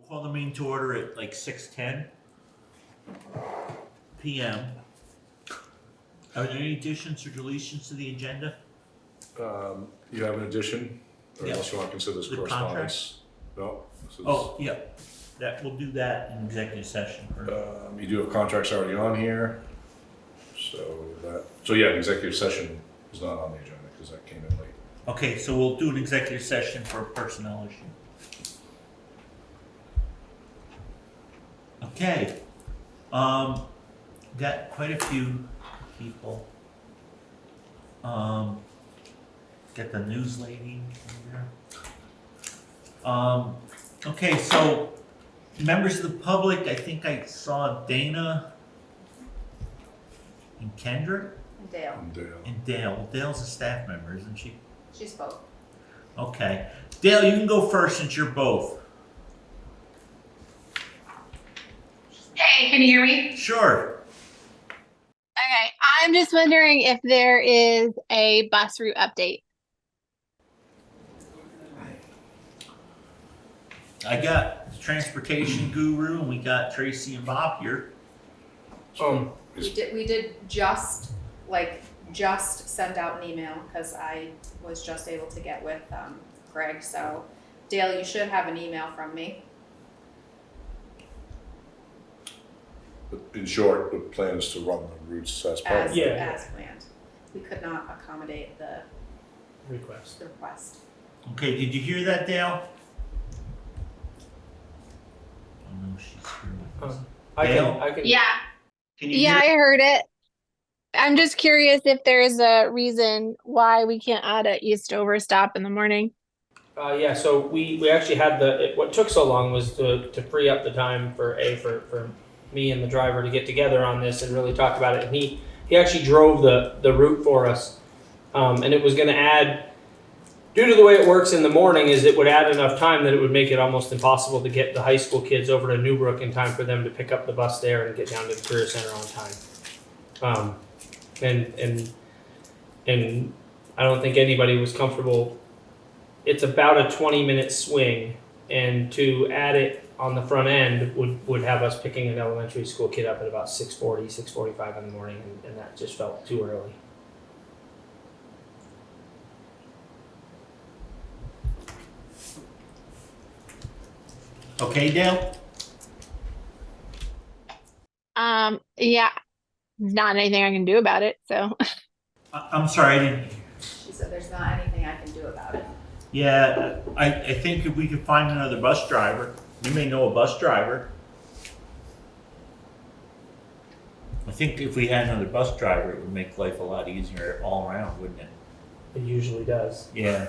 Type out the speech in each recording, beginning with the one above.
call the meeting to order at like 6:10 PM. Are there any additions or deletions to the agenda? You have an addition, or Yeah. unless you want to consider this The correspondence? No? This is- Oh, yeah, we'll do that in executive session. You do have contracts already on here, so yeah, executive session is not on the agenda because that came in late. Okay, so we'll do an executive session for a personnel issue. Okay, got quite a few people. Get the news lady in there. Okay, so members of the public, I think I saw Dana and Kendra And Dale, And, and Dale. Dale's a staff member, isn't she? she spoke. Okay. Dale, you can go first since you're both. Hey, can you hear me? Sure. Okay, I'm just wondering if there is a bus route update. I got the transportation guru and we got Tracy and Bob here. We did just send out an email because I was just able to get with Greg. So Dale, you should have an email from me. in short, the plan is to run the routes as part of As, it. as planned. We could not accommodate the Request. request. Okay, did you hear that, Dale? Oh no, she's here with us. Dale? I can. Yeah, Can you yeah, hear? I heard it. I'm just curious if there's a reason why we can't add a Eastover stop in the morning. Yeah, so we actually had what took so long was to free up the time for me and the driver to get together on this and really talk about it. And he actually drove the route for us. And it was going to add, due to the way it works in the morning, is it would add enough time that it would make it almost impossible to get the high school kids over to Newbrook in time for them to pick up the bus there and get down to the Career Center on time. And I don't think anybody was comfortable. It's about a 20-minute swing, and to add it on the front end would have us picking an elementary school kid up at about 6:40, 6:45 in the morning, and that just felt too early. Okay, Dale? Yeah, not anything I can do about it. So I'm sorry, I didn't. She said there's not anything I can do about it. Yeah, I think if we could find another bus driver, you may know a bus driver. I think if we had another bus driver, it would make life a lot easier all around, wouldn't it? It usually does. Yeah.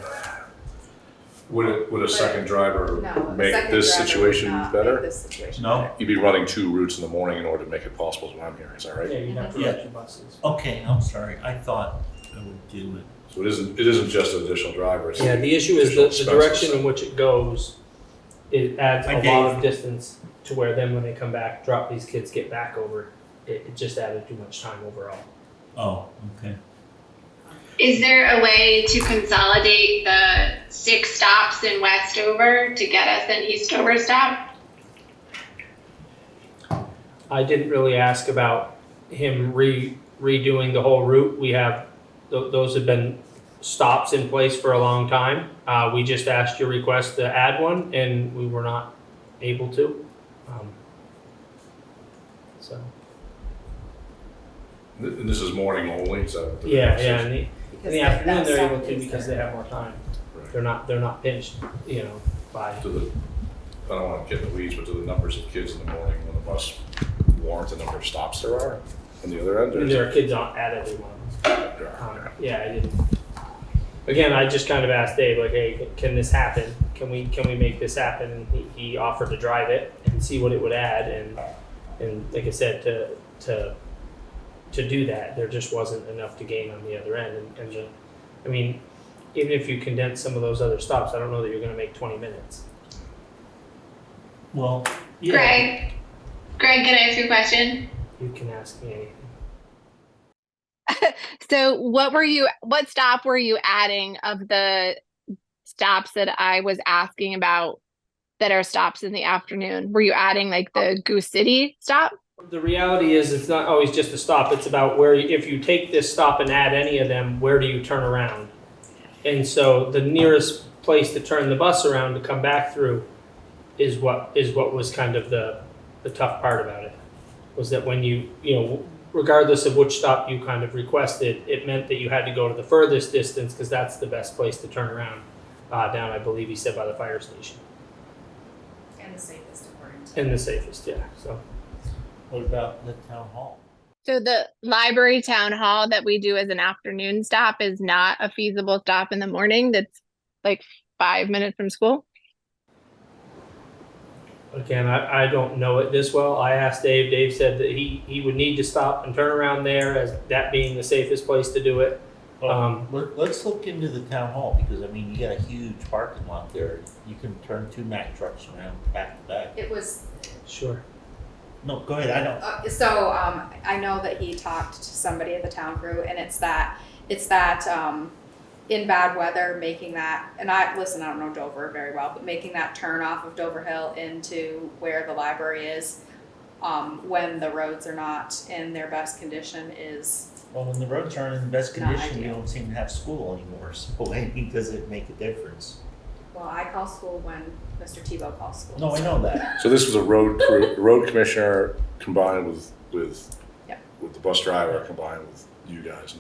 Would a second driver No, the make second this driver would situation not better? make this situation No? better. You'd be running 2 routes in the morning in order to make it possible, is what I'm hearing, is that right? Yeah, you'd have to Yeah. rent your buses. Okay, I'm sorry. I thought I would do it. So it isn't just an additional driver, it's Yeah, the issue is additional the direction expenses. in which it goes. It adds Hi, a Dave. lot of distance to where then when they come back, drop these kids, get back over. It just added too much time overall. Oh, okay. is there a way to consolidate the 6 stops in Westover to get us an Eastover stop? I didn't really ask about him redoing the whole route. We have those have been stops in place for a long time. We just asked your request to add one, and we were not able to. So And this is morning only, so. yeah, in the Because afternoon that they're stop able to is because there. they have more time. Right. They're not pinched, by. To the, I don't want to get in the weeds, but to the numbers of kids in the morning when the bus warrant the number of stops there are on the other end? And there are kids at every one. There are. Yeah, I didn't. Again, I just kind of asked Dave, like, hey, can this happen? Can we make this happen? And he offered to drive it and see what it would add. And like I said, to do that, there just wasn't enough to gain on the other end. I mean, even if you condense some of those other stops, I don't know that you're going to make 20 minutes. Well, yeah. Greg, can I ask you a question? You can ask me anything. So what stop were you adding of the stops that I was asking about that are stops in the afternoon? Were you adding like the Goose City stop? The reality is it's not always just a stop. It's about where, if you take this stop and add any of them, where do you turn around? And so the nearest place to turn the bus around to come back through is what was kind of the tough part about it. Was that when you know, regardless of which stop you kind of requested, it meant that you had to go to the furthest distance because that's the best place to turn around. Down, I believe he said, by the fire station. And the safest according to. And the safest, yeah, so. What about the town hall? So the library town hall that we do as an afternoon stop is not a feasible stop in the morning. That's like 5 minutes from school. Again, I don't know it this well. I asked Dave. Dave said that he would need to stop and turn around there, as that being the safest place to do it. Let's look into the town hall, because I mean, you got a huge parking lot there. You can turn 2 Mack trucks around back to back. It was, Sure. No, go ahead, I don't. I know that he talked to somebody at the town crew, and it's that in bad weather, making that, and I don't know Dover very well, but making that turn off of Dover Hill into where the library is, when the roads are not in their best condition is. Well, when the roads aren't in the best Not condition, you ideal. don't seem to have school anymore, so I mean, does it make a difference? Well, I call school when Mr. Tebow calls school. No, I know that. So this was a road commissioner combined with Yep. with the bus driver combined with you guys.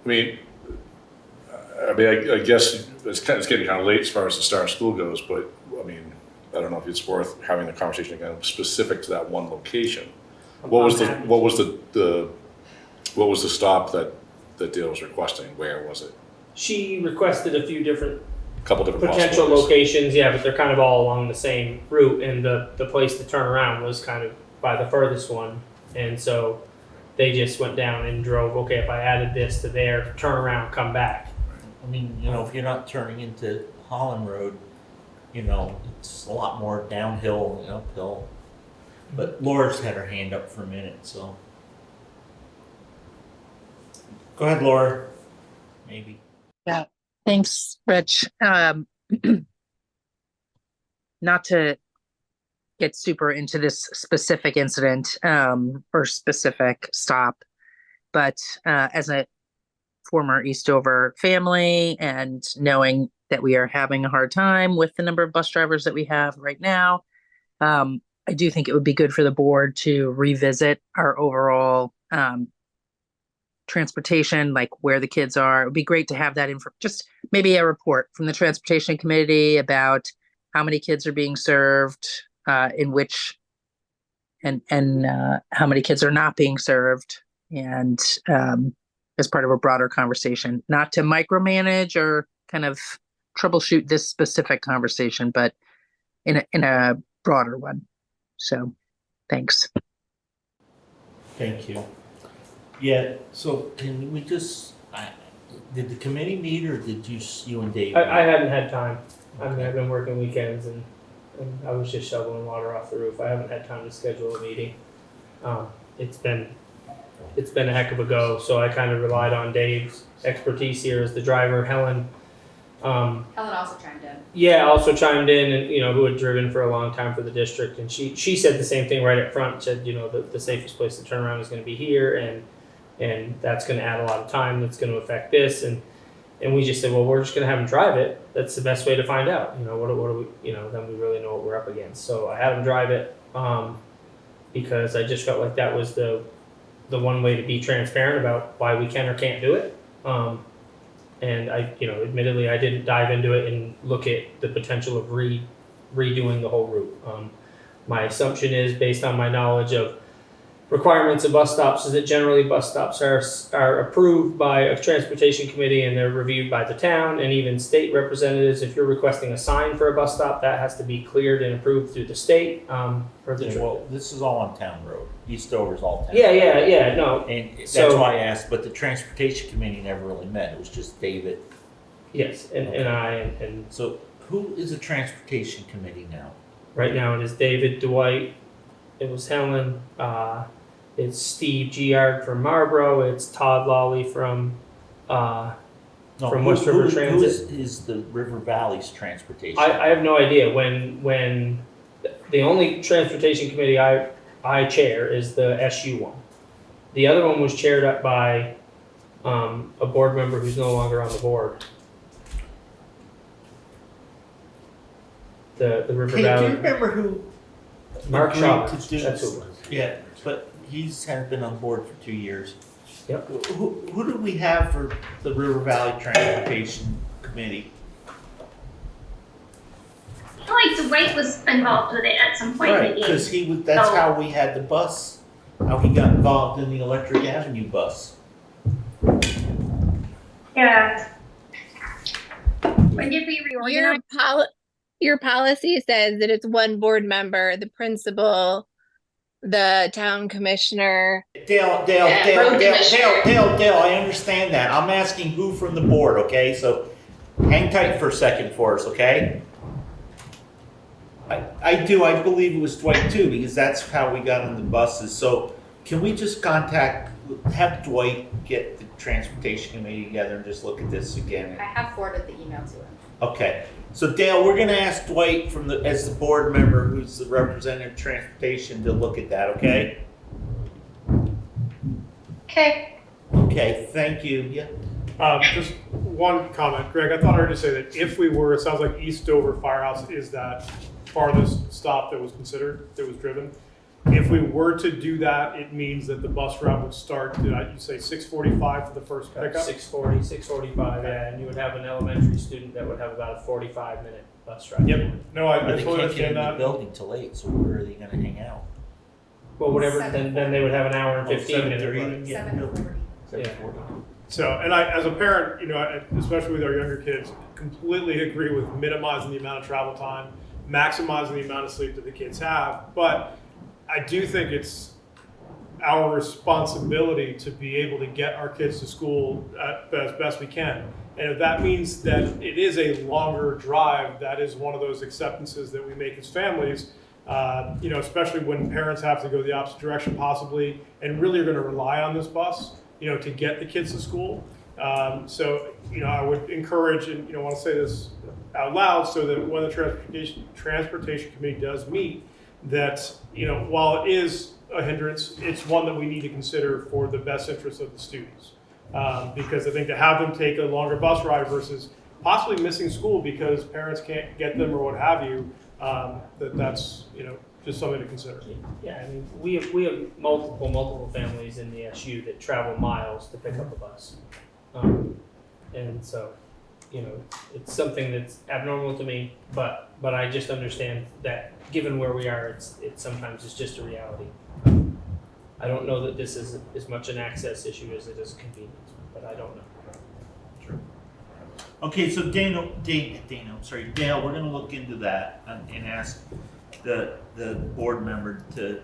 I guess it's getting kind of late as far as the start of school goes, but I mean, I don't know if it's worth having the conversation again specific to that one location. What was the stop that Dale was requesting? Where was it? She requested a few different Couple different potential possibilities. locations, yeah, but they're kind of all along the same route, and the place to turn around was kind of by the furthest one, and so they just went down and drove, okay, if I added this to there, turn around, come back. I mean, you know, if you're not turning into Holland Road, you know, it's a lot more downhill and uphill. But Laura's had her hand up for a minute, so. Go ahead, Laura. Maybe. Thanks, Rich. Not to get super into this specific incident or specific stop, but as a former Eastover family and knowing that we are having a hard time with the number of bus drivers that we have right now, I do think it would be good for the board to revisit our overall transportation, like where the kids are. It would be great to have that info, just maybe a report from the transportation committee about how many kids are being served, in which, and how many kids are not being served, and as part of a broader conversation, not to micromanage or kind of troubleshoot this specific conversation, but in a broader one. So, thanks. Thank you. Yeah, so can we just, did the committee meet or did you and Dave? I hadn't had time. I mean, I've been working weekends and I was just shoveling water off the roof. I haven't had time to schedule a meeting. It's been a heck of a go, so I kind of relied on Dave's expertise here as the driver. Helen Also chimed in. Yeah, also chimed in, and who had driven for a long time for the district, and she said the same thing right up front. Said the safest place to turn around is going to be here, and that's going to add a lot of time. That's going to affect this, and we just said, well, we're just going to have them drive it. That's the best way to find out. What do we then we really know what we're up against. So I had them drive it because I just felt like that was the one way to be transparent about why we can or can't do it. And I, admittedly, I didn't dive into it and look at the potential of redoing the whole route. My assumption is, based on my knowledge of requirements of bus stops, is that generally bus stops are approved by a transportation committee and they're reviewed by the town and even state representatives. If you're requesting a sign for a bus stop, that has to be cleared and approved through the state. Well, this is all on town road. Eastover's all town. Yeah, no. And that's So- why I asked, but the transportation committee never really met. It was just David. Yes, and I, and So who is the transportation committee now? right now it is David Dwight, it was Helen, it's Steve Giard from Marlboro, it's Todd Lawley from No, from West River Transit. Who is the River Valley's transportation? I have no idea when the only transportation committee I chair is the SU one. The other one was chaired up by a board member who's no longer on the board. The River Hey, do you Valley. remember who? Mark agreed Chalmers. to do- That's who it was. Yeah, but he's had been on board for 2 years. Yep. Who do we have for the River Valley Transportation Committee? I feel like Dwight was involved with it at some point in Right, the game. because that's Oh. how we had the bus, how he got involved in the Electric Avenue bus. Yeah. When did we Your reorganize? your policy says that it's one board member, the principal, the town commissioner. Dale, road commissioner. I understand that. I'm asking who from the board, okay? So hang tight for a second for us, okay? I believe it was Dwight too, because that's how we got on the buses. So can we just have Dwight get the transportation committee together and just look at this again? I have forwarded the email to him. Okay, so Dale, we're gonna ask Dwight as the board member, who's the representative of transportation, to look at that, okay? Okay. Okay, thank you, yeah. Just one comment, Greg, I thought I heard you say that if we were, it sounds like East Dover Firehouse is that farthest stop that was considered, that was driven. If we were to do that, it means that the bus route would start, you say 6:45 for the first pickup? 6:40, 6:45, yeah, and you would have an elementary student that would have about a 45-minute bus ride. Yep, no, But I they totally can't get in understand the that. building till 8, so where are they gonna hang out? Well, whatever, then they would have an hour and 15 minute 7:30 ride. they can get in the building? 7:40. So, and I, as a parent, especially with our younger kids, completely agree with minimizing the amount of travel time, maximizing the amount of sleep that the kids have. But I do think it's our responsibility to be able to get our kids to school as best we can. And if that means that it is a longer drive, that is one of those acceptances that we make as families. Especially when parents have to go the opposite direction possibly, and really are going to rely on this bus, to get the kids to school. I would encourage, and want to say this out loud, so that when the transportation committee does meet, that while it is a hindrance, it's one that we need to consider for the best interest of the students. Because I think to have them take a longer bus ride versus possibly missing school because parents can't get them or what have you, that's just something to consider. Yeah, I mean, we have multiple families in the SU that travel miles to pick up a bus. And so, it's something that's abnormal to me, but I just understand that given where we are, it's sometimes it's just a reality. I don't know that this is as much an access issue as it is convenience, but I don't know. Okay, so Dale, we're gonna look into that and ask the board member to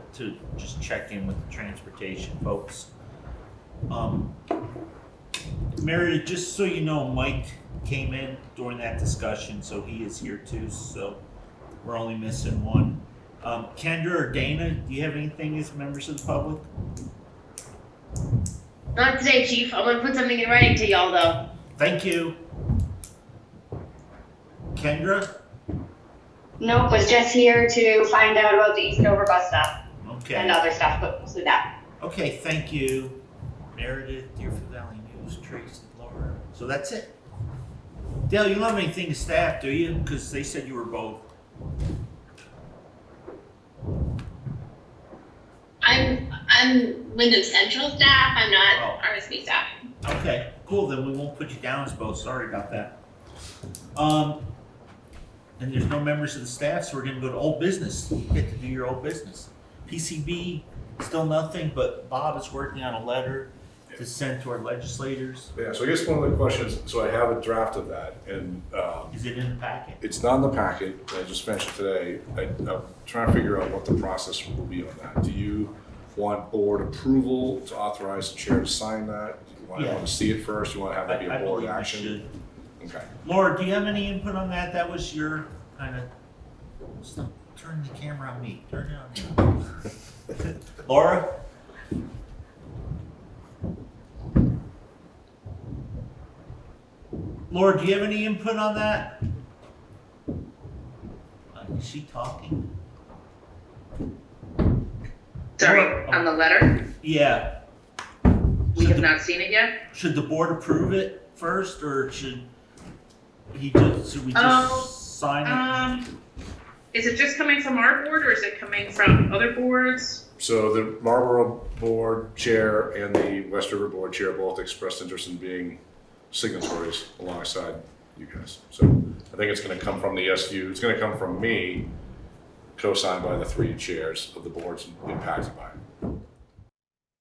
just check in with the transportation folks. Meredith, just so you know, Mike came in during that discussion, so he is here too, so we're only missing one. Kendra or Dana, do you have anything as members of the public? Not today, Chief. I'm gonna put something in writing to y'all, though. Thank you. Kendra? Nope, was just here to find out about the East Dover bus stop Okay. and other stuff, but mostly that. Okay, thank you. Meredith, Deerfield Valley News, Tracy, Laura. So that's it. Dale, you don't have anything to staff, do you? Because they said you were both. I'm Wyndham Central staff. I'm not Oh. RSB staff. Okay, cool, then we won't put you down as both, sorry about that. And there's no members of the staff, so we're gonna go to old business. You get to do your old business. PCB, still nothing, but Bob is working on a letter to send to our legislators. Yeah, so I guess one of the questions, so I have a draft of that, and Is it in the packet? it's not in the packet, I just finished it today. I'm trying to figure out what the process will be on that. Do you want board approval to authorize the chair to sign that? Do you want Yeah. to see it first? Do you want to have that be I a board believe we action? should. Okay. Laura, do you have any input on that? That was your kind of, stop, turn the camera on me, turn it on me. Laura? Laura, do you have any input on that? Is she talking? Sorry, on the letter, Yeah. we have not seen it yet. Should the board approve it first, or should we just sign it? Is it just coming from our board or is it coming from other boards? So the Marlboro Board Chair and the West River Board Chair both expressed interest in being signatories alongside you guys. So I think it's gonna come from the SU, it's gonna come from me, co-signed by the 3 chairs of the boards impacted by it.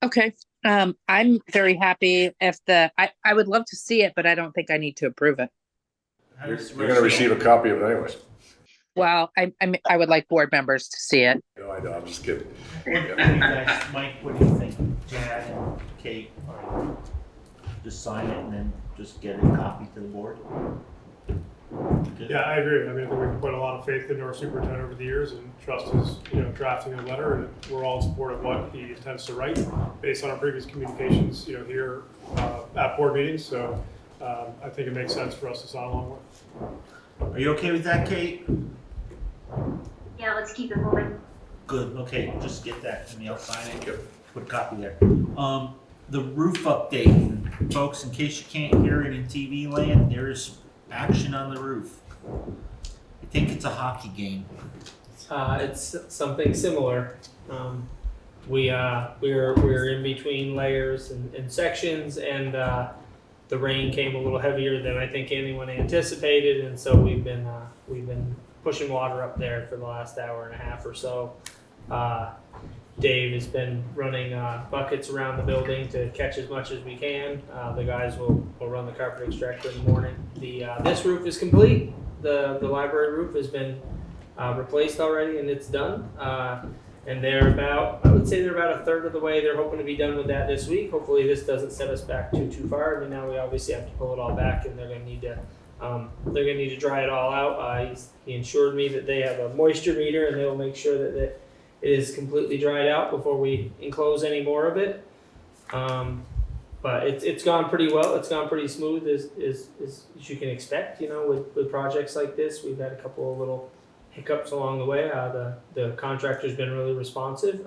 Okay. I'm very happy if I would love to see it, but I don't think I need to approve it. You're gonna receive a copy of it anyways. Well, I would like board members to see it. No, I know, I'm just kidding. What do you guys, Mike, what do you think? Chad and Kate, just sign it and then just get a copy to the board? Good? Yeah, I agree. I mean, I think we've put a lot of faith into our superintendent over the years and trust his, drafting a letter, and we're all in support of what he intends to write based on our previous communications, here at board meetings. So I think it makes sense for us to sign along with. Are you okay with that, Kate? Yeah, let's keep it moving. Good, okay, just get that to me, I'll sign it, put a copy there. The roof update, folks, in case you can't hear it in TV land, there is action on the roof. I think it's a hockey game. It's something similar. We're in between layers and sections, and the rain came a little heavier than I think anyone anticipated, and so we've been pushing water up there for the last hour and a half or so. Dave has been running buckets around the building to catch as much as we can. The guys will run the carpet extractor in the morning. This roof is complete. The library roof has been replaced already, and it's done. And I would say they're about a third of the way. They're hoping to be done with that this week. Hopefully this doesn't set us back too far. I mean, now we obviously have to pull it all back, and they're going to need to dry it all out. He assured me that they have a moisture meter, and they'll make sure that it is completely dried out before we enclose any more of it. But it's gone pretty well. It's gone pretty smooth as you can expect. With projects like this, we've had a couple of little hiccups along the way. The contractor's been really responsive.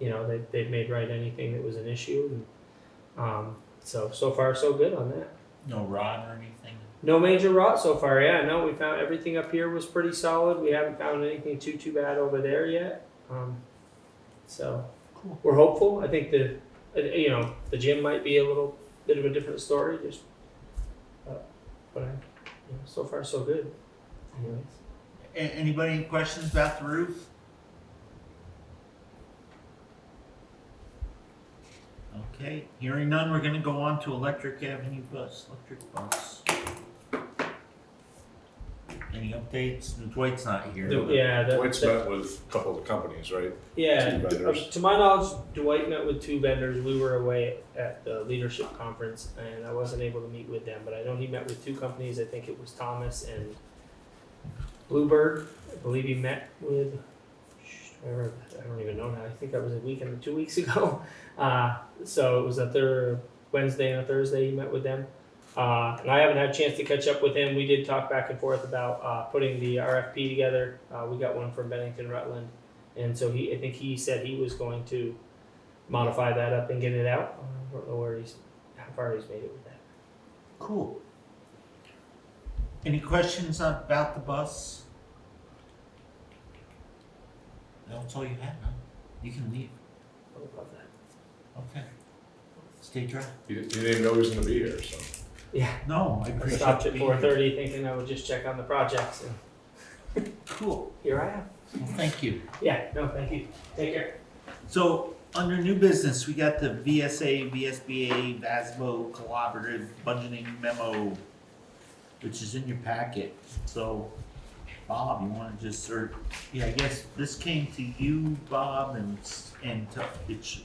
They've made right anything that was an issue. And, so far so good on that. No rot or anything? No major rot so far. Yeah, no, we found everything up here was pretty solid. We haven't found anything too bad over there yet. So Cool. we're hopeful. I think the gym might be a little bit of a different story. But so far so good. Anyways. Anybody any questions about the roof? Okay, hearing none, we're gonna go on to Electric bus. Any updates? Dwight's not here. Dwight's met with a couple of the companies, right? Yeah, 2 vendors. to my knowledge, Dwight met with 2 vendors. We were away at the leadership conference, and I wasn't able to meet with them. But I know he met with 2 companies. I think it was Thomas and Bluebird. I believe he met with. I don't even know now. I think that was a week and 2 weeks ago. So it was a Wednesday and a Thursday. He met with them. And I haven't had a chance to catch up with him. We did talk back and forth about putting the RFP together. We got one from Bennington Rutland, and so I think he said he was going to modify that up and get it out. I don't know how far he's made it with that. Cool. Any questions about the bus? That's all you had, huh? You can leave. I would love that. Okay. Stay dry. You didn't even know he was gonna be here, so. Yeah. No, I I appreciate stopped at you being here. 4:30 thinking I would just check on the projects, and Cool. here I am. Well, thank you. Yeah. No, thank you. Take care. So, under new business, we got the VSA, VSBA, VASBO collaborative budgeting memo, which is in your packet. So, Bob, you want to I guess this came to you, Bob, and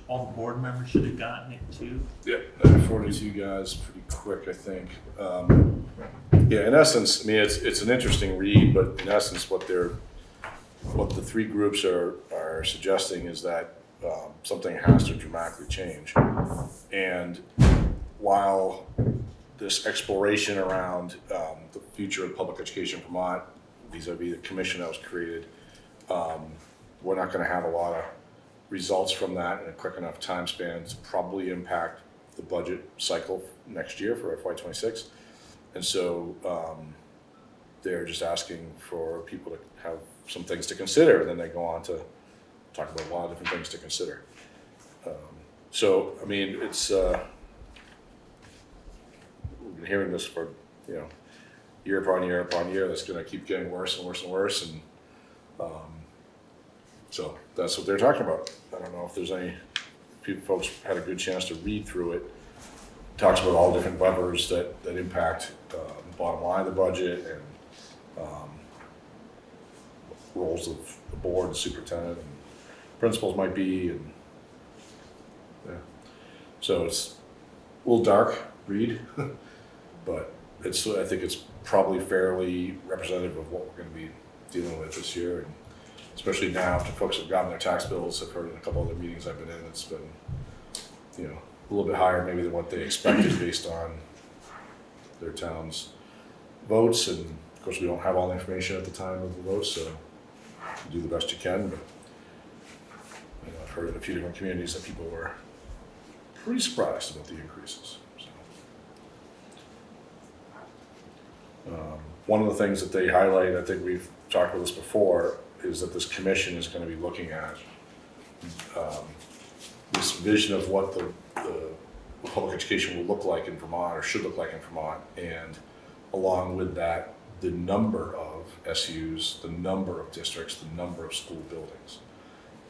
all the board members should have gotten it too. Yeah, I forwarded it to you guys pretty quick, I think. Yeah, in essence, I mean, it's an interesting read, but in essence, what the 3 groups are suggesting is that something has to dramatically change. And while this exploration around the future of public education in Vermont, vis-a-vis the commission that was created, we're not going to have a lot of results from that in a quick enough time span to probably impact the budget cycle next year for FY26. And so they're just asking for people to have some things to consider, and then they go on to talk about a lot of different things to consider. So, I mean, it's, we've been hearing this for, year upon year upon year. That's going to keep getting worse and worse and worse. And so that's what they're talking about. I don't know if there's any folks had a good chance to read through it. Talks about all different levers that impact the bottom line of the budget and roles of the board, the superintendent, and principals might be, and yeah. So it's a little dark read, but I think it's probably fairly representative of what we're going to be dealing with this year, and especially now after folks have gotten their tax bills. I've heard in a couple other meetings I've been in, it's been, a little bit higher maybe than what they expected based on their town's votes, and of course we don't have all the information at the time of the votes, so you do the best you can. But I've heard in a few different communities that people were pretty surprised about the increases. So, one of the things that they highlight, I think we've talked about this before, is that this commission is going to be looking at this vision of what the public education will look like in Vermont, or should look like in Vermont, and along with that, the number of SUs, the number of districts, the number of school buildings,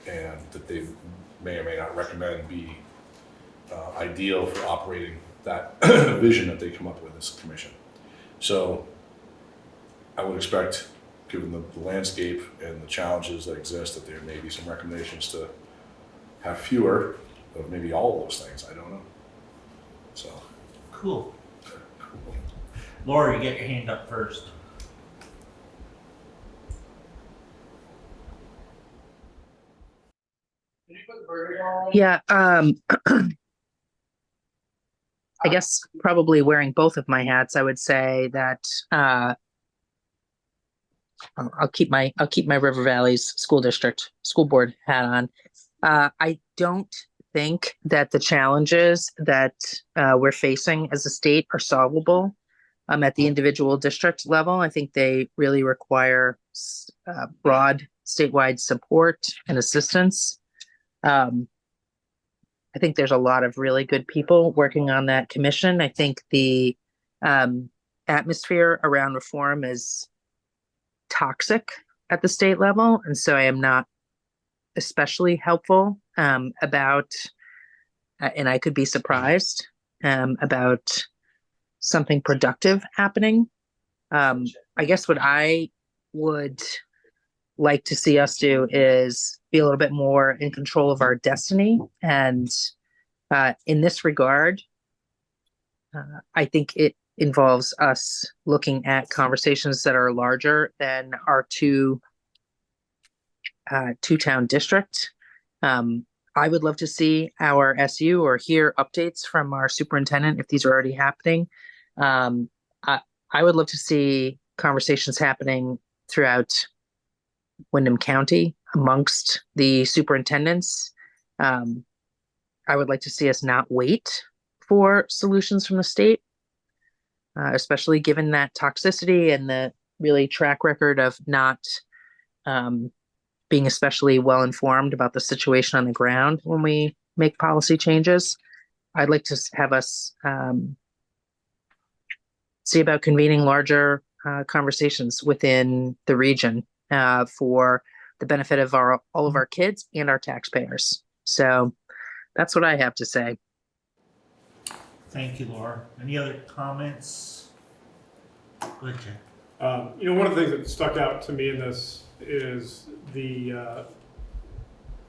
and that they may or may not recommend be ideal for operating that vision that they come up with as a commission. So I would expect, given the landscape and the challenges that exist, that there may be some recommendations to have fewer of maybe all of those things. I don't know. So Cool. Laura, you get your hand up first. Yeah, I guess probably wearing both of my hats, I would say that I'll keep my River Valley's school district school board hat on. I don't think that the challenges that we're facing as a state are solvable at the individual district level. I think they really require broad statewide support and assistance. I think there's a lot of really good people working on that commission. I think the atmosphere around reform is toxic at the state level, and so I am not especially helpful about, and I could be surprised about something productive happening. I guess what I would like to see us do is be a little bit more in control of our destiny. And in this regard, I think it involves us looking at conversations that are larger than our two-town district. I would love to see our SU or hear updates from our superintendent if these are already happening. I would love to see conversations happening throughout Windham County amongst the superintendents. I would like to see us not wait for solutions from the state, especially given that toxicity and the really track record of not being especially well informed about the situation on the ground when we make policy changes. I'd like to have us see about convening larger conversations within the region for the benefit of all of our kids and our taxpayers. So that's what I have to say. Thank you, Laura. Any other comments? Go ahead, Jen. One of the things that stuck out to me in this is the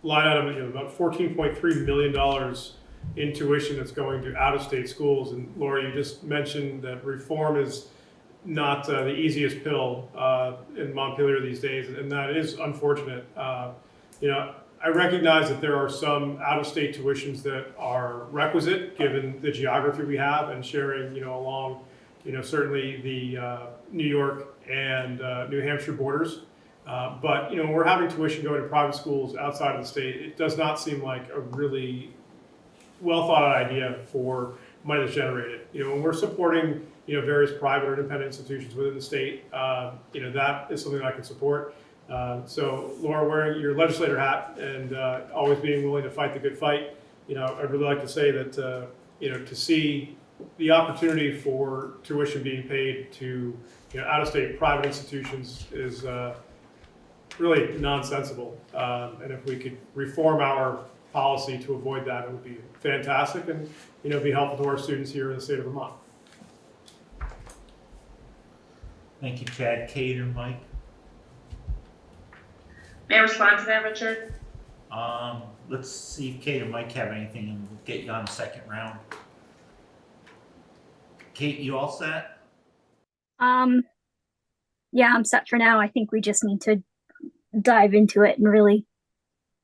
line item, about $14.3 million in tuition that's going to out-of-state schools. And Laura, you just mentioned that reform is not the easiest pill in Montpelier these days, and that is unfortunate. I recognize that there are some out-of-state tuitions that are requisite given the geography we have and sharing, along, certainly the New York and New Hampshire borders. But when we're having tuition going to private schools outside of the state, it does not seem like a really well thought out idea for money that's generated. When we're supporting various private or independent institutions within the state, that is something I can support. So Laura, wearing your legislator hat and always being willing to fight the good fight, I'd really like to say that to see the opportunity for tuition being paid to out-of-state private institutions is really nonsensical. And if we could reform our policy to avoid that, it would be fantastic and be helpful to our students here in the state of Vermont. Thank you, Chad. Kate or Mike? May I respond to that, Richard? Let's see if Kate or Mike have anything, and we'll get you on the second round. Kate, you all set? Yeah, I'm set for now. I think we just need to dive into it and really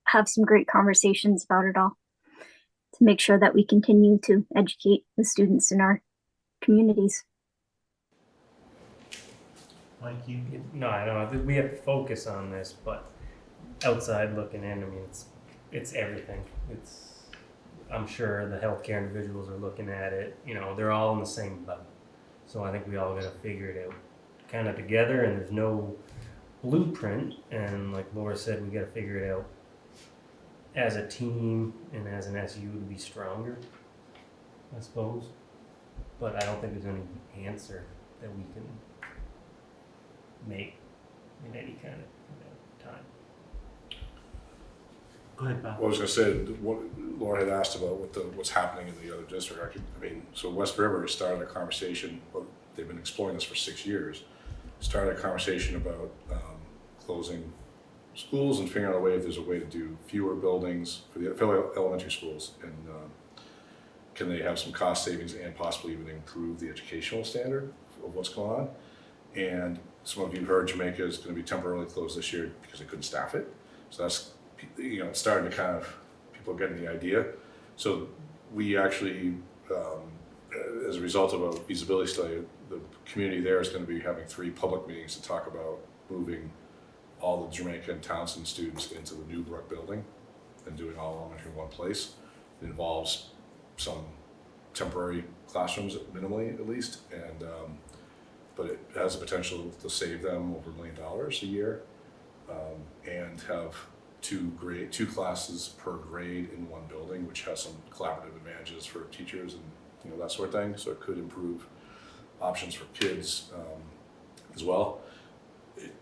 have some great conversations about it all to make sure that we continue to educate the students in our communities. Mike, you? No, I know we have to focus on this, but outside looking in, I mean, it's everything. I'm sure the healthcare individuals are looking at it. They're all in the same boat. So I think we all got to figure it out kind of together, and there's no blueprint. And like Laura said, we got to figure it out as a team and as an SU to be stronger, I suppose. But I don't think there's any answer that we can make in any kind of time. Go ahead, Bob. Well, I was going to say, what Laura had asked about what's happening in the other district. So West River has started a conversation, well, they've been exploring this for 6 years, started a conversation about closing schools and figuring out a way if there's a way to do fewer buildings for the elementary schools, and can they have some cost savings and possibly even improve the educational standard of what's going on. And some of you heard Jamaica is going to be temporarily closed this year because they couldn't staff it. So that's, it's starting to kind of, people are getting the idea. So we actually, as a result of a feasibility study, the community there is going to be having 3 public meetings to talk about moving all the Jamaica and Townsend students into the New Brook building and doing all elementary in one place. It involves some temporary classrooms, minimally at least, and but it has the potential to save them over $1 million a year, and have 2 classes per grade in one building, which has some collaborative advantages for teachers and that sort of thing. So it could improve options for kids as well.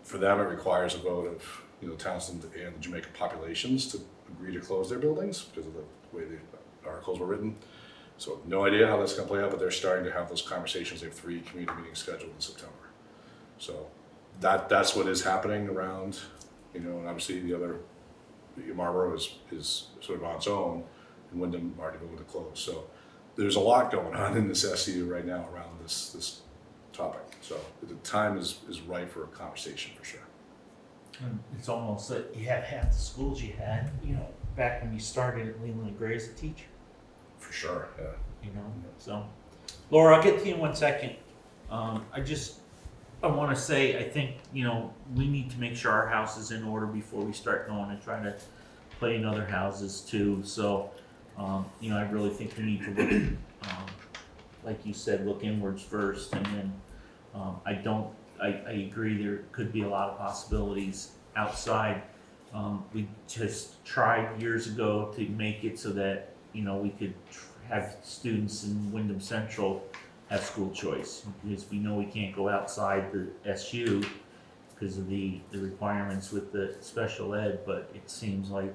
For them, it requires a vote of Townsend and the Jamaica populations to agree to close their buildings because of the way the articles were written. So no idea how that's going to play out, but they're starting to have those conversations. They have 3 community meetings scheduled in September. So that's what is happening around, and obviously the other, Marlboro is sort of on its own, and Wyndham already going to close. So there's a lot going on in this SU right now around this topic. So the time is right for a conversation for sure. And it's almost that you have half the schools you had, back when you started at Leland and Gray as a teacher. For sure, yeah. So Laura, I'll get to you in 1 second. I want to say, I think, we need to make sure our house is in order before we start going and trying to play in other houses too. So, I really think we need to look, like you said, look inwards first, and then I agree there could be a lot of possibilities outside. We just tried years ago to make it so that we could have students in Wyndham Central have school choice, because we know we can't go outside the SU because of the requirements with the special ed, but it seems like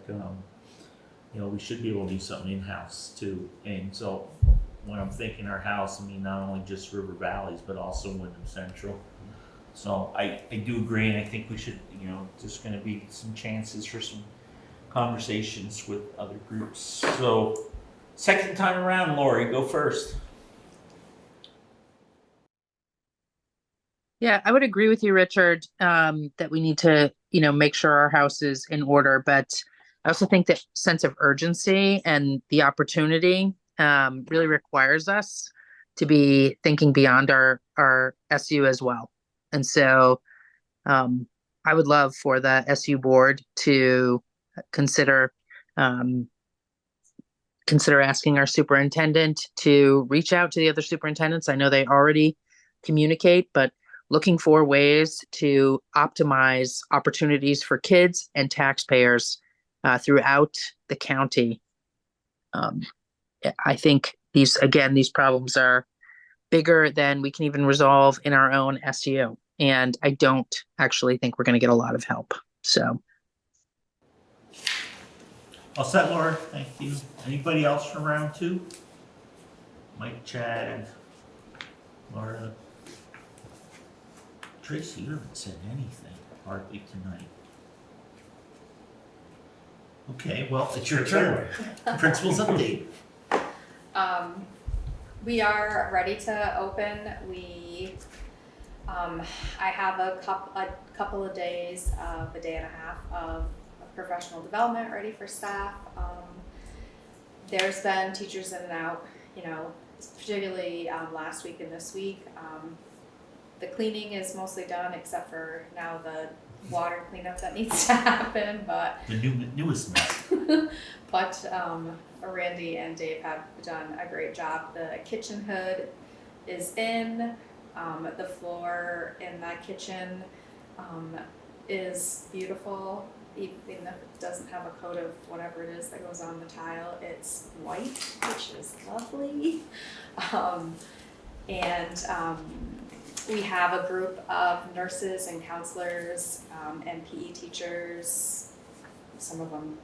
we should be able to do something in-house too. And so when I'm thinking our house, I mean not only just River Valleys but also Wyndham Central. So I do agree, and I think we should, there's going to be some chances for some conversations with other groups. So second time around, Lori, go first. Yeah, I would agree with you, Richard, that we need to, make sure our house is in order. But I also think that sense of urgency and the opportunity really requires us to be thinking beyond our SU as well. And so I would love for the SU board to consider asking our superintendent to reach out to the other superintendents. I know they already communicate, but looking for ways to optimize opportunities for kids and taxpayers throughout the county. I think these problems are bigger than we can even resolve in our own SU. And I don't actually think we're going to get a lot of help. So. All set, Laura. Thank you. Anybody else for round two? Mike, Chad, Laura. Tracy, you haven't said anything hardly tonight. Okay, well, it's your turn. Principal's update. We are ready to open. I have a couple of days of a day and a half of professional development ready for staff. There's been teachers in and out, particularly last week and this week. The cleaning is mostly done except for now the water cleanup that needs to happen, but The newest mess. but Randy and Dave have done a great job. The kitchen hood is in. The floor in that kitchen is beautiful. Even if it doesn't have a coat of whatever it is that goes on the tile, it's white, which is lovely. We have a group of nurses and counselors and PE teachers. Some of them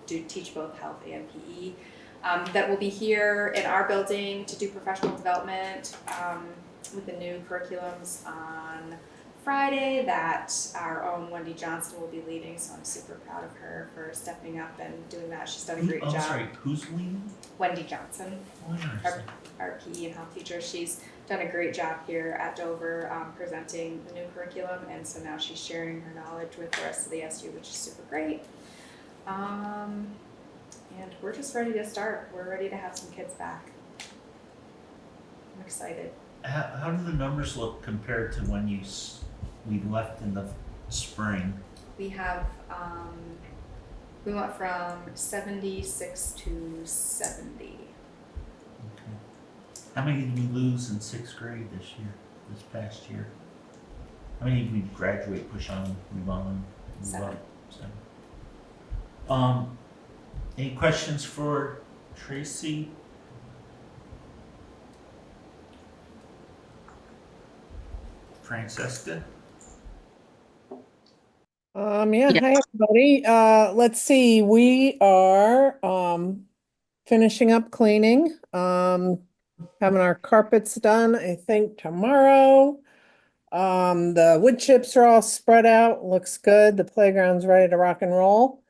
do teach both health and PE. That will be here in our building to do professional development with the new curriculums on Friday that our own Wendy Johnston will be leading. So I'm super proud of her for stepping up and doing that. She's done a great job. Sorry, who's leading? Wendy Johnson, our PE and health teacher. She's done a great job here at Dover presenting the new curriculum, and so now she's sharing her knowledge with the rest of the SU, which is super great. And we're just ready to start. We're ready to have some kids back. I'm excited. How do the numbers look compared to when we left in the spring? We have we went from 76 to 70. Okay. How many did we lose in 6th grade this past year? How many did we graduate, push on, move on, move 7. up? 7. Any questions for Tracy? Francesca? Yeah, hi everybody. Let's see, we are finishing up cleaning, having our carpets done, I think tomorrow. The wood chips are all spread out, looks good. The playground's ready to rock and roll.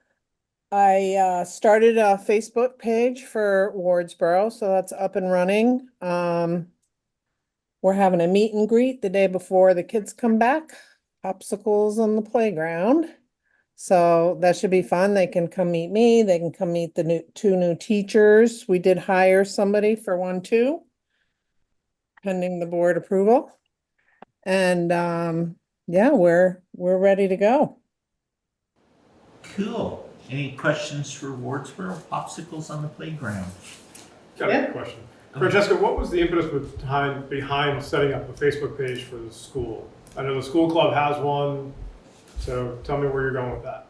I started a Facebook page for Wardsboro, so that's up and running. We're having a meet and greet the day before the kids come back. Popsicles on the playground. So that should be fun. They can come meet me. They can come meet the two new teachers. We did hire somebody for 1, 2, pending the board approval. And yeah, we're ready to go. Cool. Any questions for Wardsboro? Popsicles on the playground. Got a question. Francesca, what was the impetus behind setting up a Facebook page for the school? I know the school club has one, so tell me where you're going with that.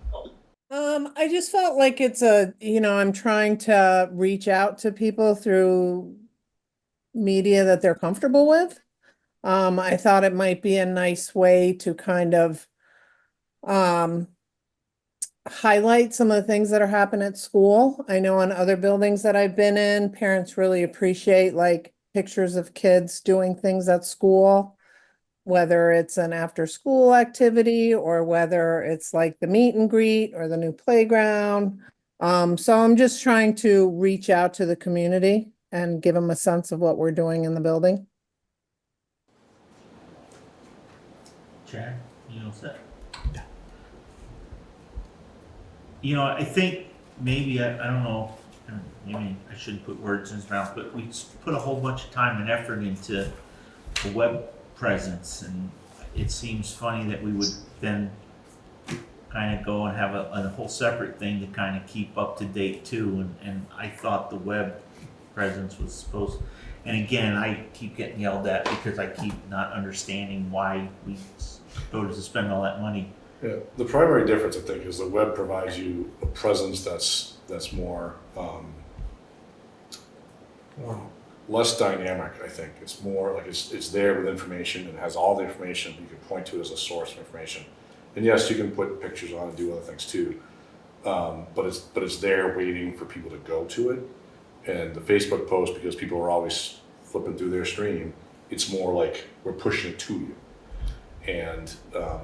I just felt like it's I'm trying to reach out to people through media that they're comfortable with. I thought it might be a nice way to kind of highlight some of the things that are happening at school. I know in other buildings that I've been in, parents really appreciate like pictures of kids doing things at school, whether it's an after school activity or whether it's like the meet and greet or the new playground. So I'm just trying to reach out to the community and give them a sense of what we're doing in the building. Chad, you all set? you know, I think maybe, I don't know, maybe I shouldn't put words in his mouth, but we put a whole bunch of time and effort into the web presence, and it seems funny that we would then kind of go and have a whole separate thing to kind of keep up to date too, and I thought the web presence was supposed, and again, I keep getting yelled at because I keep not understanding why we go to spend all that money. Yeah, the primary difference, I think, is the web provides you a presence that's more less dynamic. I think it's more like it's there with information and has all the information. You can point to it as a source of information, and yes, you can put pictures on and do other things too. But it's there waiting for people to go to it. And the Facebook post, because people are always flipping through their stream, it's more like we're pushing it to you. And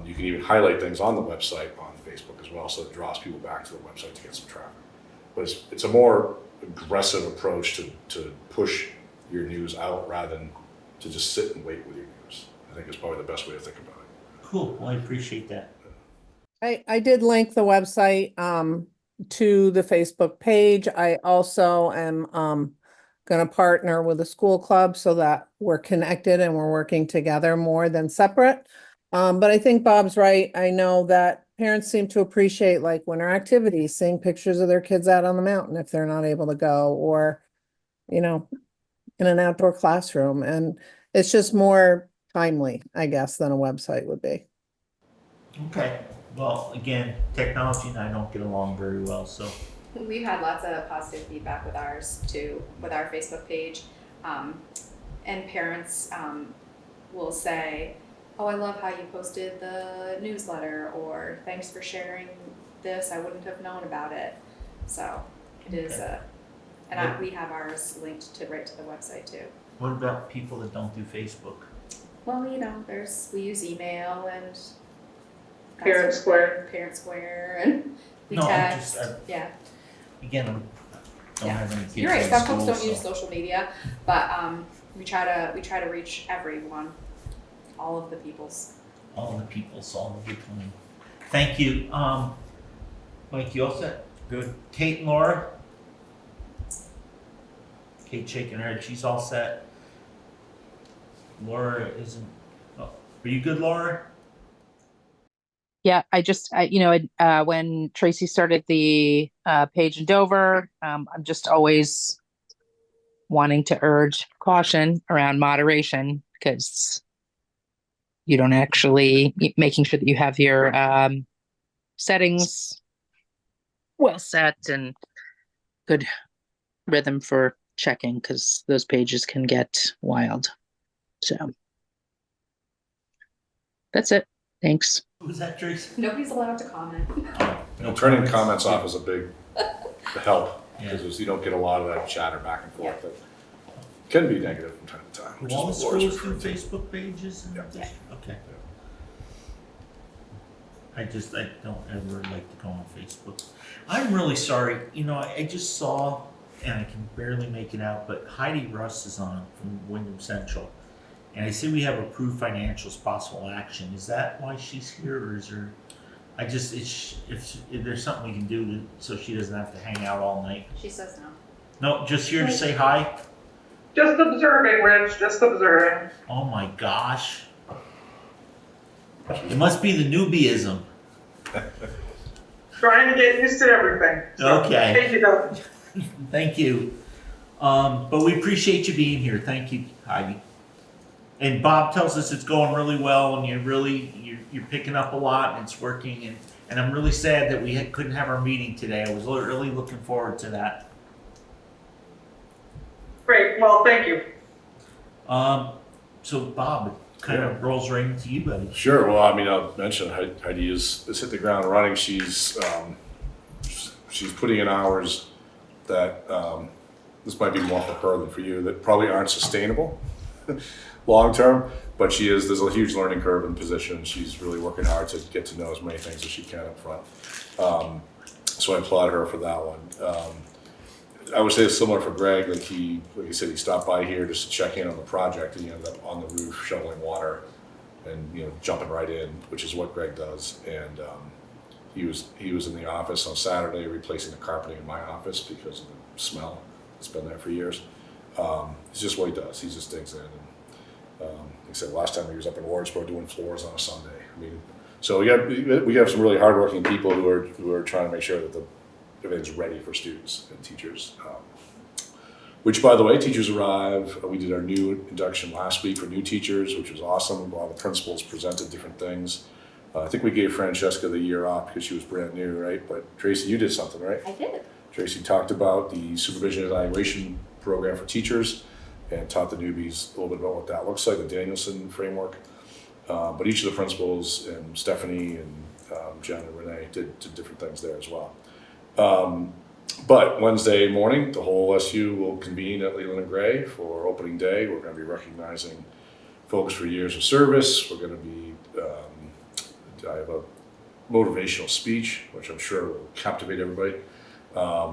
you can even highlight things on the website on Facebook as well, so it draws people back to the website to get some traffic. But it's a more aggressive approach to push your news out rather than to just sit and wait with your news. I think is probably the best way to think about it. Cool, well, I appreciate that. I did link the website to the Facebook page. I also am going to partner with a school club so that we're connected and we're working together more than separate. But I think Bob's right. I know that parents seem to appreciate like winter activities, seeing pictures of their kids out on the mountain if they're not able to go, or, you know, in an outdoor classroom. And it's just more timely, I guess, than a website would be. Okay, well, again, technology and I don't get along very well, so. We've had lots of positive feedback with ours too, with our Facebook page. And parents will say, oh, I love how you posted the newsletter, or thanks for sharing this, I wouldn't have known about it. So it is we have ours linked to right to the website too. What about people that don't do Facebook? Well, you know, we use email and Parent Square. Parent Square, and we No, text. again, I don't have any kids You're right. in Some school, folks don't use so- social media, but we try to reach everyone, all of the peoples. All the peoples, all the good time. Thank you. Mike, you all set? Good. Kate and Laura? Kate shaking her head. She's all set. Laura isn't. Oh, are you good, Laura? Yeah, when Tracy started the page in Dover, I'm just always wanting to urge caution around moderation, because you don't actually making sure that you have your settings well set and good rhythm for checking, because those pages can get wild. So that's it. Thanks. Who's that, Tracy? Nobody's allowed to comment. No, turning comments off is a big help, because you don't get a lot of that chatter back and forth that can be negative from time to time. Which All the is what Laura's schools do referring to. Facebook pages? And Yeah. Okay. I don't ever like to go on Facebook. I'm really sorry. You know, I just saw, and I can barely make it out, but Heidi Russ is on from Wyndham Central. And I see we have approved financials possible action. Is that why she's here, or is there? If there's something we can do so she doesn't have to hang out all night. She says no. No, just here to say hi. Just observing, Rich, just observing. Oh my gosh. It must be the newbieism. Trying to get used to everything. So, Okay. Thank you, though. Thank you. But we appreciate you being here. Thank you, Heidi. And Bob tells us it's going really well, and you're picking up a lot, and it's working. And I'm really sad that we couldn't have our meeting today. I was really looking forward to that. Great, well, thank you. So Bob, it kind of rolls right into you, buddy. Sure. Well, I mean, I'll mention Heidi has hit the ground running. She's putting in hours that this might be more for her than for you, that probably aren't sustainable long term. But there's a huge learning curve in position. She's really working hard to get to know as many things as she can up front. So I applaud her for that one. I would say it's similar for Greg. Like he said, he stopped by here just to check in on the project, and he ended up on the roof shoveling water and jumping right in, which is what Greg does. And he was in the office on Saturday replacing the carpeting in my office because of the smell. It's been there for years. It's just what he does. He just digs in. And, he said last time he was up in Wardsboro doing floors on a Sunday. I mean, so we have some really hardworking people who are trying to make sure that everything's ready for students and teachers. Which, by the way, teachers arrive. We did our new induction last week for new teachers, which was awesome. All the principals presented different things. I think we gave Francesca the year off because she was brand new, right? But Tracy, you did something, right? I did. Tracy talked about the supervision evaluation program for teachers and taught the newbies a little bit about what that looks like, the Danielson framework. But each of the principals, and Stephanie and Jen and Renee did different things there as well. But Wednesday morning, the whole SU will convene at Leland and Gray for opening day. We're going to be recognizing folks for years of service. We're going to be, I have a motivational speech, which I'm sure will captivate everybody.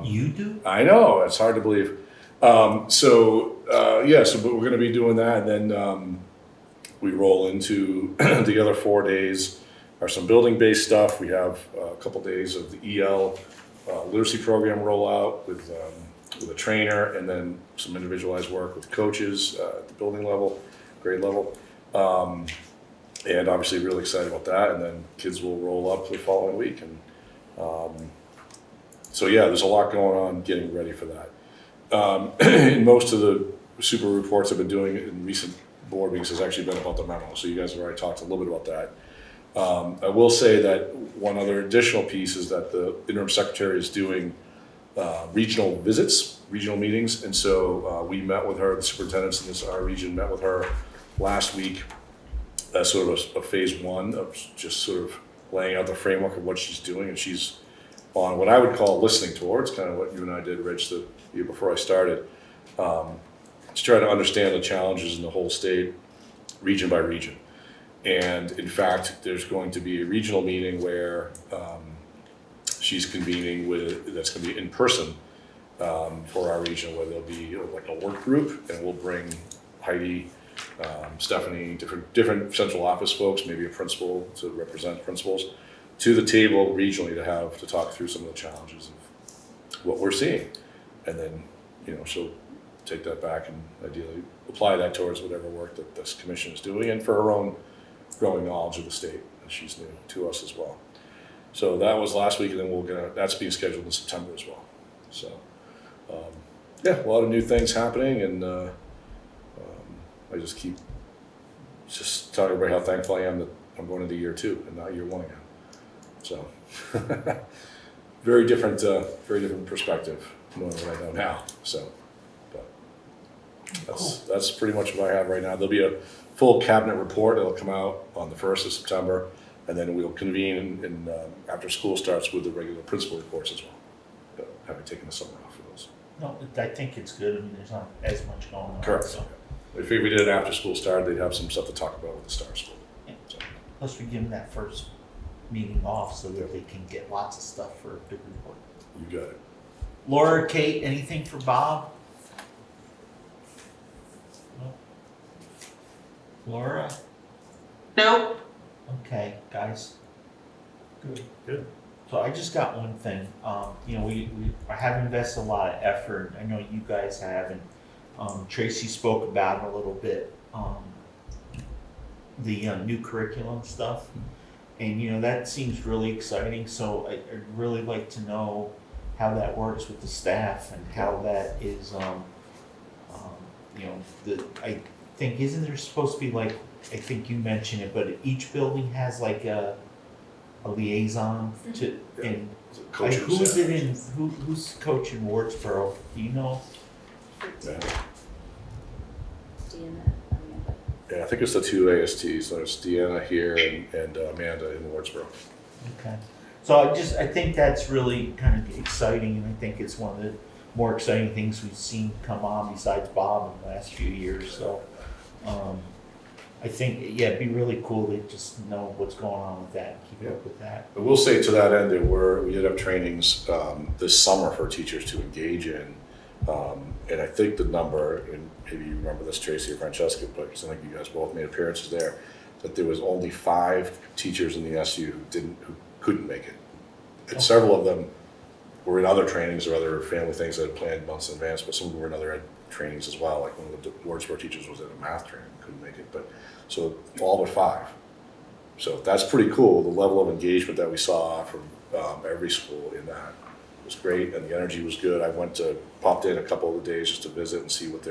You do? I know, it's hard to believe. So we're going to be doing that, and then we roll into the other 4 days are some building-based stuff. We have a couple days of the EL literacy program rollout with a trainer, and then some individualized work with coaches at the building level, grade level. And obviously really excited about that, and then kids will roll up the following week. And so there's a lot going on getting ready for that. And most of the super reports I've been doing in recent board meetings has actually been about the memo, so you guys have already talked a little bit about that. I will say that one other additional piece is that the interim secretary is doing regional visits, regional meetings, and so we met with her, the superintendents in our region met with her last week as sort of a phase one of just sort of laying out the framework of what she's doing, and she's on what I would call listening towards, kind of what you and I did, Rich, the year before I started, to try to understand the challenges in the whole state, region by region. And in fact, there's going to be a regional meeting where she's convening that's going to be in person for our region, where there'll be like a work group, and we'll bring Heidi, Stephanie, different central office folks, maybe a principal to represent principals, to the table regionally to talk through some of the challenges of what we're seeing. And then, she'll take that back and ideally apply that towards whatever work that this commission is doing, and for her own growing knowledge of the state, and she's new to us as well. So that was last week, and then that's being scheduled in September as well. So a lot of new things happening, and I just keep telling everybody how thankful I am that I'm going into year 2 and not year 1 again. So very different perspective knowing what I know now. So, but that's pretty much what I have right now. There'll be a full cabinet report that'll come out on the 1st of September, and then we'll convene in after school starts with the regular principal reports as well. Having taken the summer off for those. No, I think it's good. I mean, there's not as much going on. Correct. So. If we did it after school started, they'd have some stuff to talk about with the Star School. Yeah. So. Plus, we give them that first meeting off so that they can get lots of stuff for a big report. You got it. Laura, Kate, anything for Bob? No. Laura? No. Okay, guys. Good. So I just got one thing. We have invested a lot of effort. I know you guys have, and Tracy spoke about it a little bit. The new curriculum stuff, and that seems really exciting. So I'd really like to know how that works with the staff and how that is. I think isn't there supposed to be I think you mentioned it, but each building has like a liaison to, and who's it in? Who's coaching Wardsboro? Do you know? Yeah, I think it's the 2 ASTs. So there's Deanna here and Amanda in Wardsboro. Okay. So I think that's really kind of exciting, and I think it's one of the more exciting things we've seen come on besides Bob in the last few years. So I think, it'd be really cool to just know what's going on with that and keep up with that. I will say to that end, we did have trainings this summer for teachers to engage in. And I think the number, and maybe you remember this, Tracy or Francesca, but I think you guys both made appearances there, that there was only 5 teachers in the SU who couldn't make it. And several of them were in other trainings or other family things that had planned months in advance, but some of them were in other ed trainings as well. Like one of the Wordsworth teachers was at a math training, couldn't make it, but so all but 5. So that's pretty cool. The level of engagement that we saw from every school in that was great, and the energy was good. I popped in a couple of the days just to visit and see what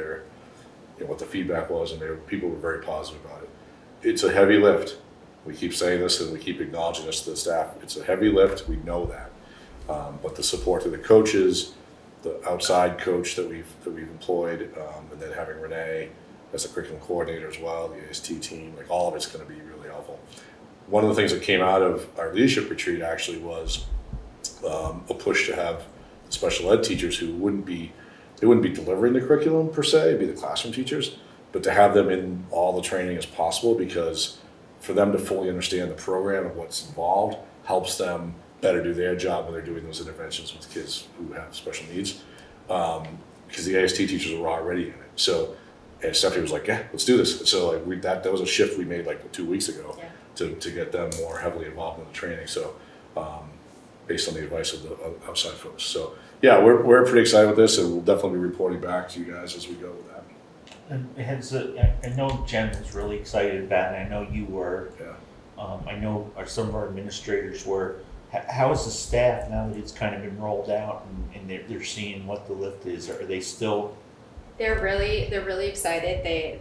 what the feedback was, and people were very positive about it. It's a heavy lift. We keep saying this and we keep acknowledging this to the staff. It's a heavy lift. We know that. But the support of the coaches, the outside coach that we've employed, and then having Renee as a curriculum coordinator as well, the AST team, like all of it's going to be really helpful. One of the things that came out of our leadership retreat actually was a push to have special ed teachers who wouldn't be delivering the curriculum per se, it'd be the classroom teachers, but to have them in all the training as possible, because for them to fully understand the program and what's involved helps them better do their job when they're doing those interventions with kids who have special needs. Because the AST teachers were already in it. So, and Stephanie was like, yeah, let's do this. So like that was a shift we made like 2 weeks ago to get them more heavily involved in the training. So based on the advice of the outside folks. So yeah, we're pretty excited with this, and we'll definitely be reporting back to you guys as we go with that. And I know Jen was really excited about it. I know you were. Yeah. I know some of our administrators were. How is the staff now that it's kind of been rolled out and they're seeing what the lift is? Are they still? They're really excited. They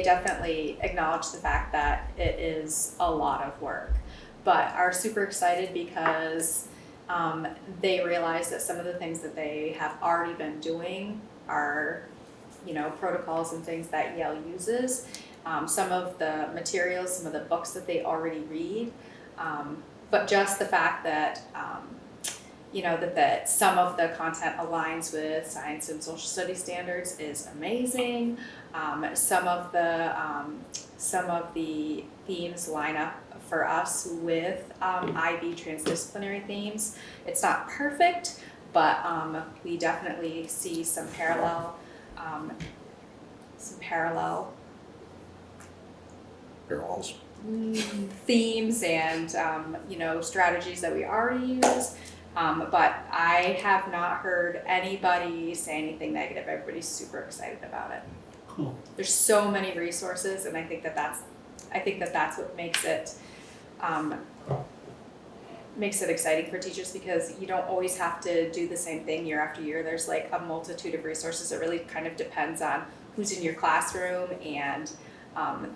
definitely acknowledge the fact that it is a lot of work, but are super excited because they realize that some of the things that they have already been doing are, protocols and things that Yale uses. Some of the materials, some of the books that they already read, but just the fact that that some of the content aligns with science and social studies standards is amazing. Some of the themes line up for us with IB transdisciplinary themes. It's not perfect, but we definitely see some parallel Parallels. themes and strategies that we already use. But I have not heard anybody say anything negative. Everybody's super excited about it. Cool. There's so many resources, and I think that that's what makes it exciting for teachers, because you don't always have to do the same thing year after year. There's like a multitude of resources. It really kind of depends on who's in your classroom and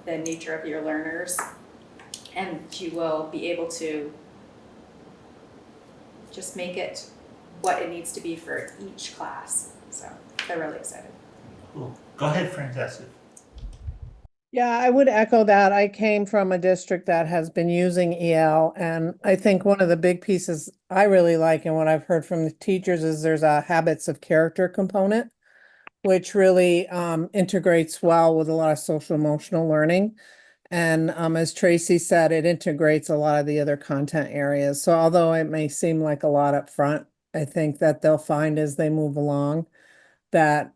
the nature of your learners, and you will be able to just make it what it needs to be for each class. So they're really excited. Cool. Go ahead, Francesca. Yeah, I would echo that. I came from a district that has been using EL, and I think one of the big pieces I really like and what I've heard from the teachers is there's a habits of character component, which really integrates well with a lot of social emotional learning. And as Tracy said, it integrates a lot of the other content areas. So although it may seem like a lot up front, I think that they'll find as they move along that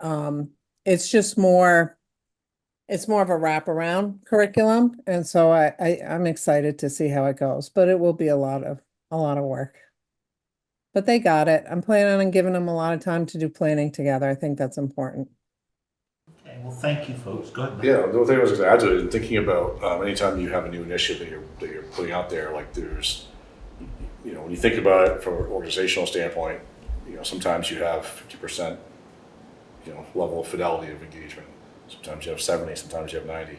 it's just more, it's more of a wraparound curriculum. And so I'm excited to see how it goes, but it will be a lot of work. But they got it. I'm planning on giving them a lot of time to do planning together. I think that's important. Okay, well, thank you, folks. Go ahead. Yeah, the other thing I was going to add to it, thinking about anytime you have a new initiative that you're putting out there, like there's, when you think about it from an organizational standpoint, sometimes you have 50%, level of fidelity of engagement. Sometimes you have 70, sometimes you have 90.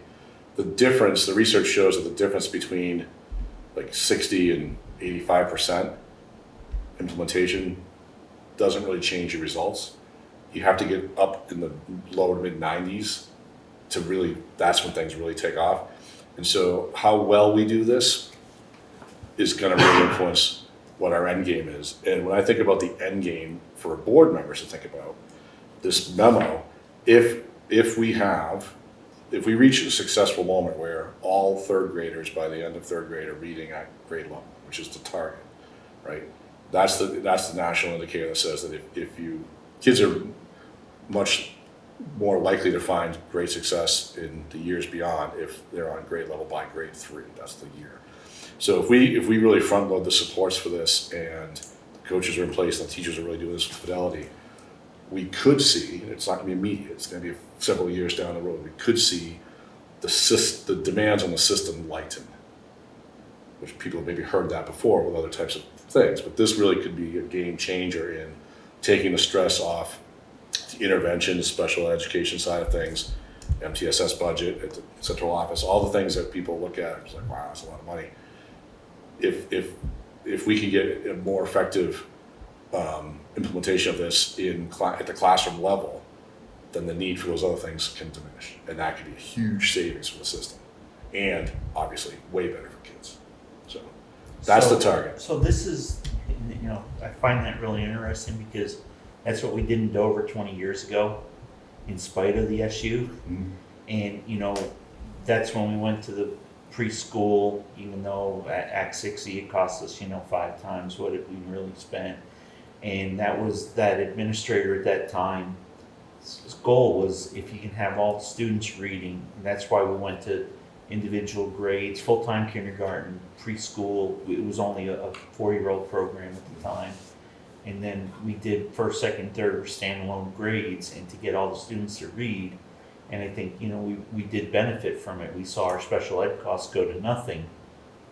The difference, the research shows that the difference between like 60 and 85% implementation doesn't really change your results. You have to get up in the lower to mid 90s to really, that's when things really take off. And so how well we do this is going to really influence what our end game is. And when I think about the end game for board members to think about this memo, if we reach a successful moment where all third graders by the end of third grade are reading at grade level, which is the target, right? That's the national indicator that says that kids are much more likely to find great success in the years beyond if they're on grade level by grade 3. That's the year. So if we really front load the supports for this and coaches are in place and the teachers are really doing this with fidelity, we could see, and it's not gonna be immediate, it's gonna be several years down the road, we could see the demands on the system lighten. Which people have maybe heard that before with other types of things, but this really could be a game changer in taking the stress off the intervention, the special education side of things, MTSS budget at the central office, all the things that people look at, it's like, wow, that's a lot of money. If we can get a more effective implementation of this at the classroom level, then the need for those other things can diminish, and that could be a huge savings for the system, and obviously way better for kids. So that's the target. So this is, I find that really interesting because that's what we did in Dover 20 years ago, in spite of the SU. Mm-hmm. And, that's when we went to the preschool, even though at Act 60 it cost us, 5 times what we really spent. And that was that administrator at that time. His goal was if you can have all the students reading, and that's why we went to individual grades, full-time kindergarten, preschool. It was only a 4-year-old program at the time. And then we did first, second, third standalone grades, and to get all the students to read. And I think, we did benefit from it. We saw our special ed costs go to nothing.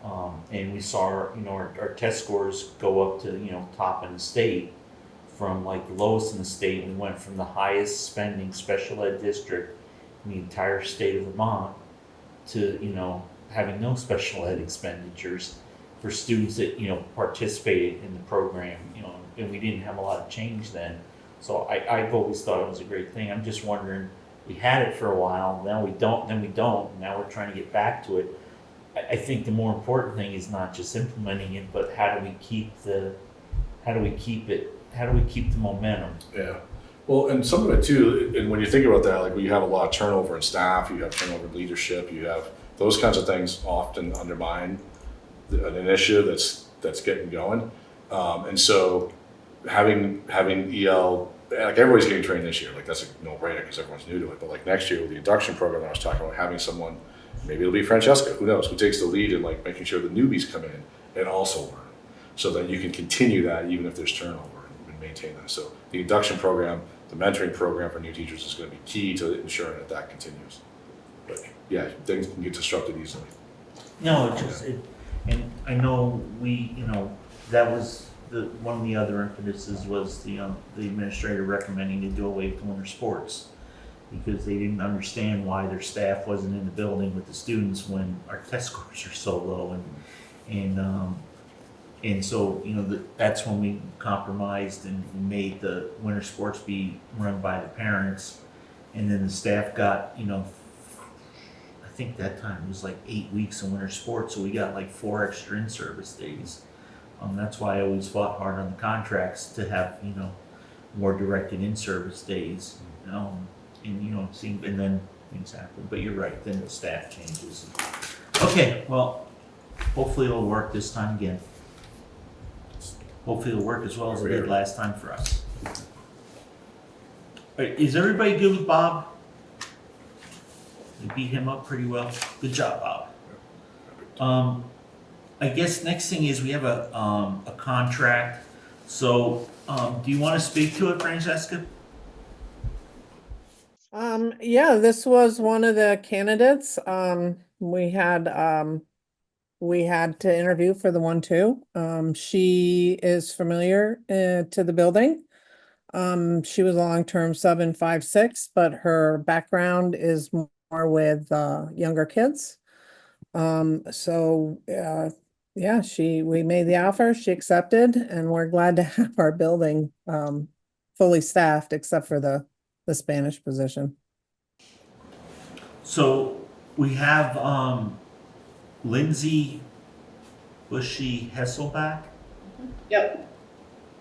And we saw, our test scores go up to, top in the state. From like the lowest in the state, we went from the highest spending special ed district in the entire state of Vermont to, having no special ed expenditures for students that, participated in the program, and we didn't have a lot of change then. So I've always thought it was a great thing. I'm just wondering, we had it for a while, now we don't, now we're trying to get back to it. I think the more important thing is not just implementing it, but how do we keep the momentum? Yeah. Well, and some of it too, and when you think about that, like when you have a lot of turnover in staff, you have turnover in leadership, you have those kinds of things often undermine an initiative that's getting going. And so having EL, like everybody's getting trained this year, like that's a no-brainer because everyone's new to it. But like next year with the induction program I was talking about, having someone, maybe it'll be Francesca, who knows, who takes the lead in like making sure the newbies come in and also learn, so that you can continue that even if there's turnover and maintain that. So the induction program, the mentoring program for new teachers is going to be key to ensuring that continues. But yeah, things can get disrupted easily. No, and I know that was one of the other impetuses was the administrator recommending to do away with winter sports because they didn't understand why their staff wasn't in the building with the students when our test scores are so low, and so that's when we compromised and made the winter sports be run by the parents, and then the staff got I think that time it was like 8 weeks of winter sports, so we got like 4 extra in-service days. That's why I always fought hard on the contracts to have more directed in-service days. And then things happen. But you're right. Then the staff changes. Okay, well, hopefully it'll work this time again. Hopefully it'll work as well as it did last time for us. All right, is everybody good with Bob? We beat him up pretty well. Good job, Bob. I guess next thing is we have a contract. So, do you want to speak to it, Francesca? Yeah, this was one of the candidates. We had to interview for the 1-2. She is familiar to the building. She was a long-term sub in 5-6, but her background is more with younger kids. Yeah, we made the offer, she accepted, and we're glad to have our building fully staffed except for the Spanish position. So we have Lindsay Bushy Hesselback. Yep.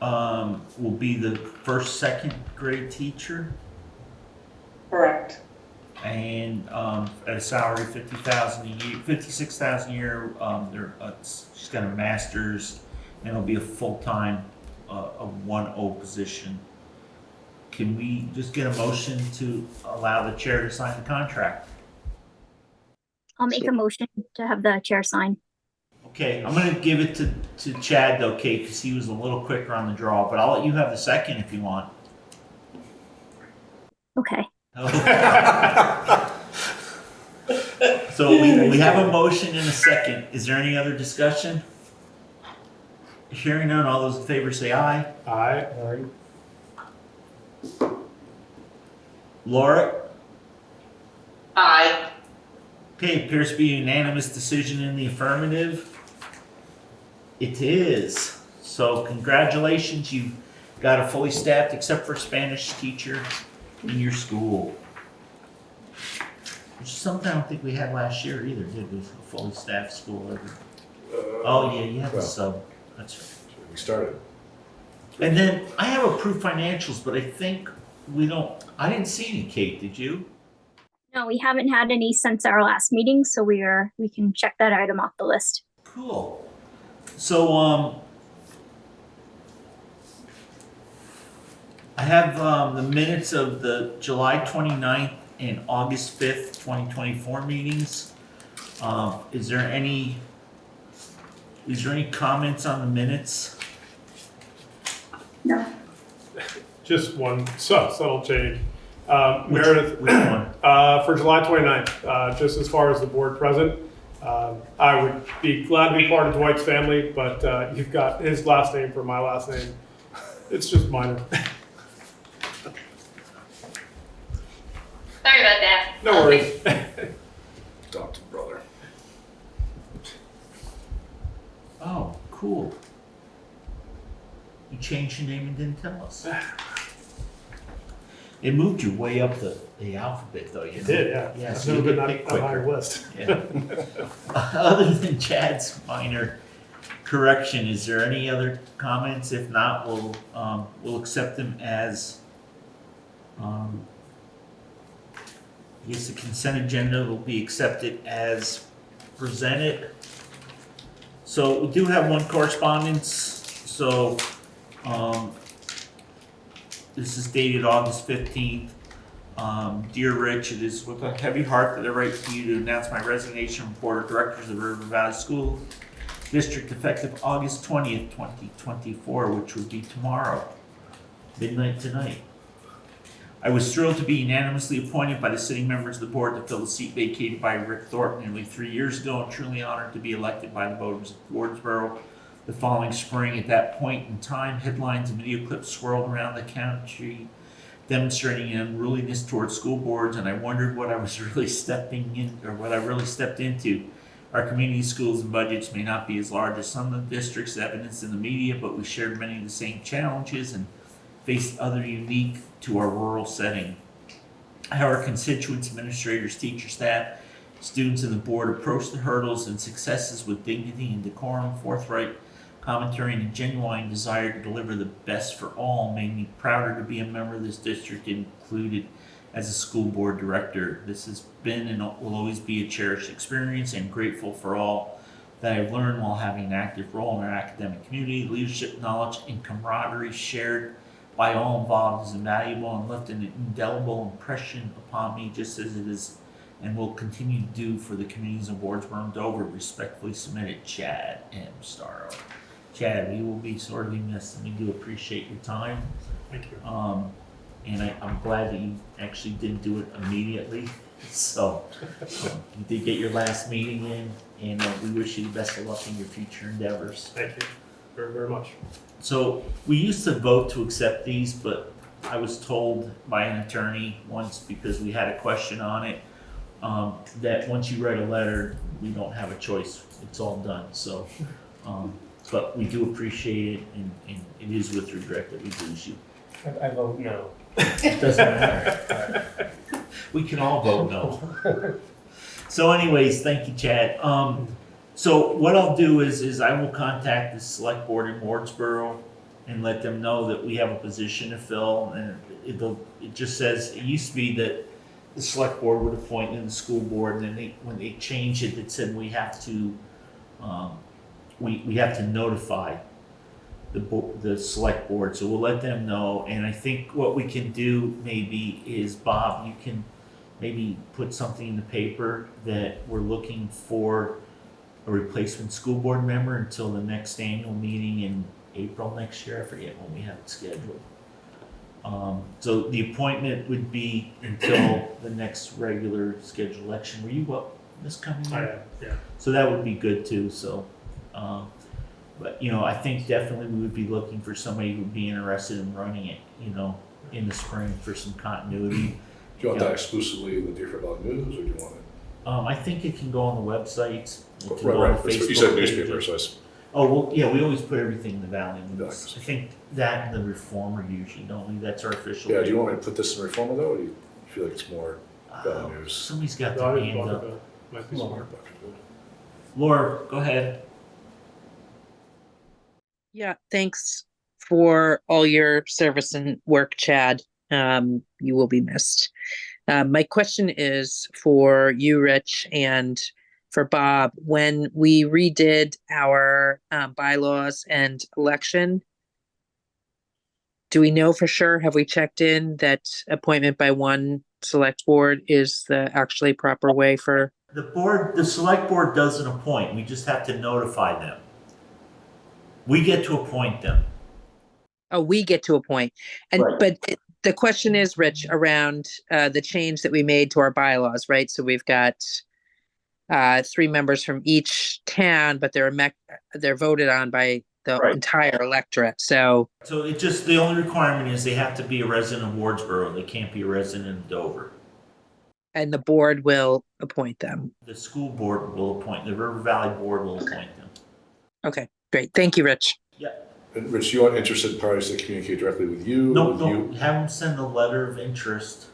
Will be the first, second grade teacher. Correct. And at a salary $50,000 a year, $56,000 a year. She's got a master's, and it'll be a full-time, a 1-0 position. Can we just get a motion to allow the chair to sign the contract? I'll make a motion to have the chair sign. Okay, I'm gonna give it to Chad though, Kate, because he was a little quicker on the draw, but I'll let you have the second if you want. Okay. So we have a motion and a second. Is there any other discussion? Hearing none, all those in favor say aye. Aye. Laura? Aye. Okay, appears to be a unanimous decision in the affirmative. It is. So congratulations, you got a fully staffed, except for Spanish teacher in your school. Which is something I don't think we had last year either, did we? A fully staffed school ever. Oh, yeah, you had the well. sub. That's right. We started. And then I have approved financials, but I think I didn't see any, Kate, did you? No, we haven't had any since our last meeting, so we can check that item off the list. Cool. So, I have the minutes of the July 29th and August 5th, 2024 meetings. Is there any comments on the minutes? No. Just one subtle change. Meredith, Which one? for July 29th, just as far as the board present, I would be glad to be part of Dwight's family, but you've got his last name for my last name. It's just minor. Sorry about that. No worries. Adopted brother. Oh, cool. You changed your name and didn't tell us. It moved you way up the alphabet, though. You It did, yeah. Yeah, I've so never you been get picked that high quicker. list. Yeah. Other than Chad's minor correction, is there any other comments? If not, we'll accept them as, I guess the consent agenda will be accepted as presented. So we do have one correspondence, so, this is dated August 15th. Dear Rich, it is with a heavy heart that I write to you to announce my resignation from Board of Directors of River Valley School District effective August 20th, 2024, which would be tomorrow, midnight tonight. I was thrilled to be unanimously appointed by the sitting members of the board to fill the seat vacated by Rick Thorpe nearly 3 years ago, and truly honored to be elected by the voters of Wardsboro the following spring. At that point in time, headlines and video clips swirled around the country demonstrating an unruliness towards school boards, and I wondered what I was really stepping in, or what I really stepped into. Our community schools and budgets may not be as large as some of the districts evidenced in the media, but we shared many of the same challenges and faced other unique to our rural setting. How our constituents, administrators, teacher staff, students, and the board approach the hurdles and successes with dignity and decorum, forthright commentary, and a genuine desire to deliver the best for all made me prouder to be a member of this district, included as a school board director. This has been and will always be a cherished experience, and grateful for all that I've learned while having an active role in our academic community. Leadership, knowledge, and camaraderie shared by all involved is invaluable and left an indelible impression upon me, just as it is and will continue to do for the communities of Wardsboro and Dover. Respectfully submitted, Chad M. Starro. Chad, we will be sorely missed, and we do appreciate your time. Thank you. And I'm glad that you actually didn't do it immediately. So you did get your last meeting in, and we wish you the best of luck in your future endeavors. Thank you very, very much. So we used to vote to accept these, but I was told by an attorney once, because we had a question on it, that once you write a letter, we don't have a choice. It's all done. So, but we do appreciate it, and it is with regret that we lose you. I vote no. It doesn't matter. We can all vote no. So anyways, thank you, Chad. So what I'll do is I will contact the select board in Wardsboro and let them know that we have a position to fill, and it just says, it used to be that the select board would appoint in the school board, and then when they changed it, it said we have to we have to notify the select board, so we'll let them know. And I think what we can do maybe is, Bob, you can maybe put something in the paper that we're looking for a replacement school board member until the next annual meeting in April next year. I forget when we have it scheduled. So the appointment would be until the next regular scheduled election. Were you up this coming I year? am, yeah. So that would be good too, so, but, you know, I think definitely we would be looking for somebody who would be interested in running it, you know, in the spring for some continuity. Do you want that exclusively in the Deerfield Valley News, or do you want it? I think it can go on the websites. It can Right, go on right, the that's what you Facebook said newspaper, pages. so it's, Oh, well, yeah, we always put everything in the Valley News. Yeah. I think that and the Reformer usually, don't we? That's our official. yeah, do you want me to put this in Reformer though, or do you feel like it's more Valley News? Somebody's got No, I their think hand up. Buckaville might be smart. Laura, go ahead. Yeah, thanks for all your service and work, Chad. You will be missed. My question is for you, Rich, and for Bob. When we redid our bylaws and election, do we know for sure, have we checked in that appointment by one select board is the actually proper way for? The select board doesn't appoint. We just have to notify them. We get to appoint them. Oh, we get to appoint. And, Right. but the question is, Rich, around the change that we made to our bylaws, right? So we've got 3 members from each town, but they're voted on by the Right. entire electorate. So So it just, the only requirement is they have to be a resident of Wardsboro. They can't be a resident of Dover. and the board will appoint them. The school board will appoint, the River Valley Board will appoint them. Okay, great. Thank you, Rich. Yeah. And Rich, you want interested parties to communicate directly with you? No, with don't have them send a letter of interest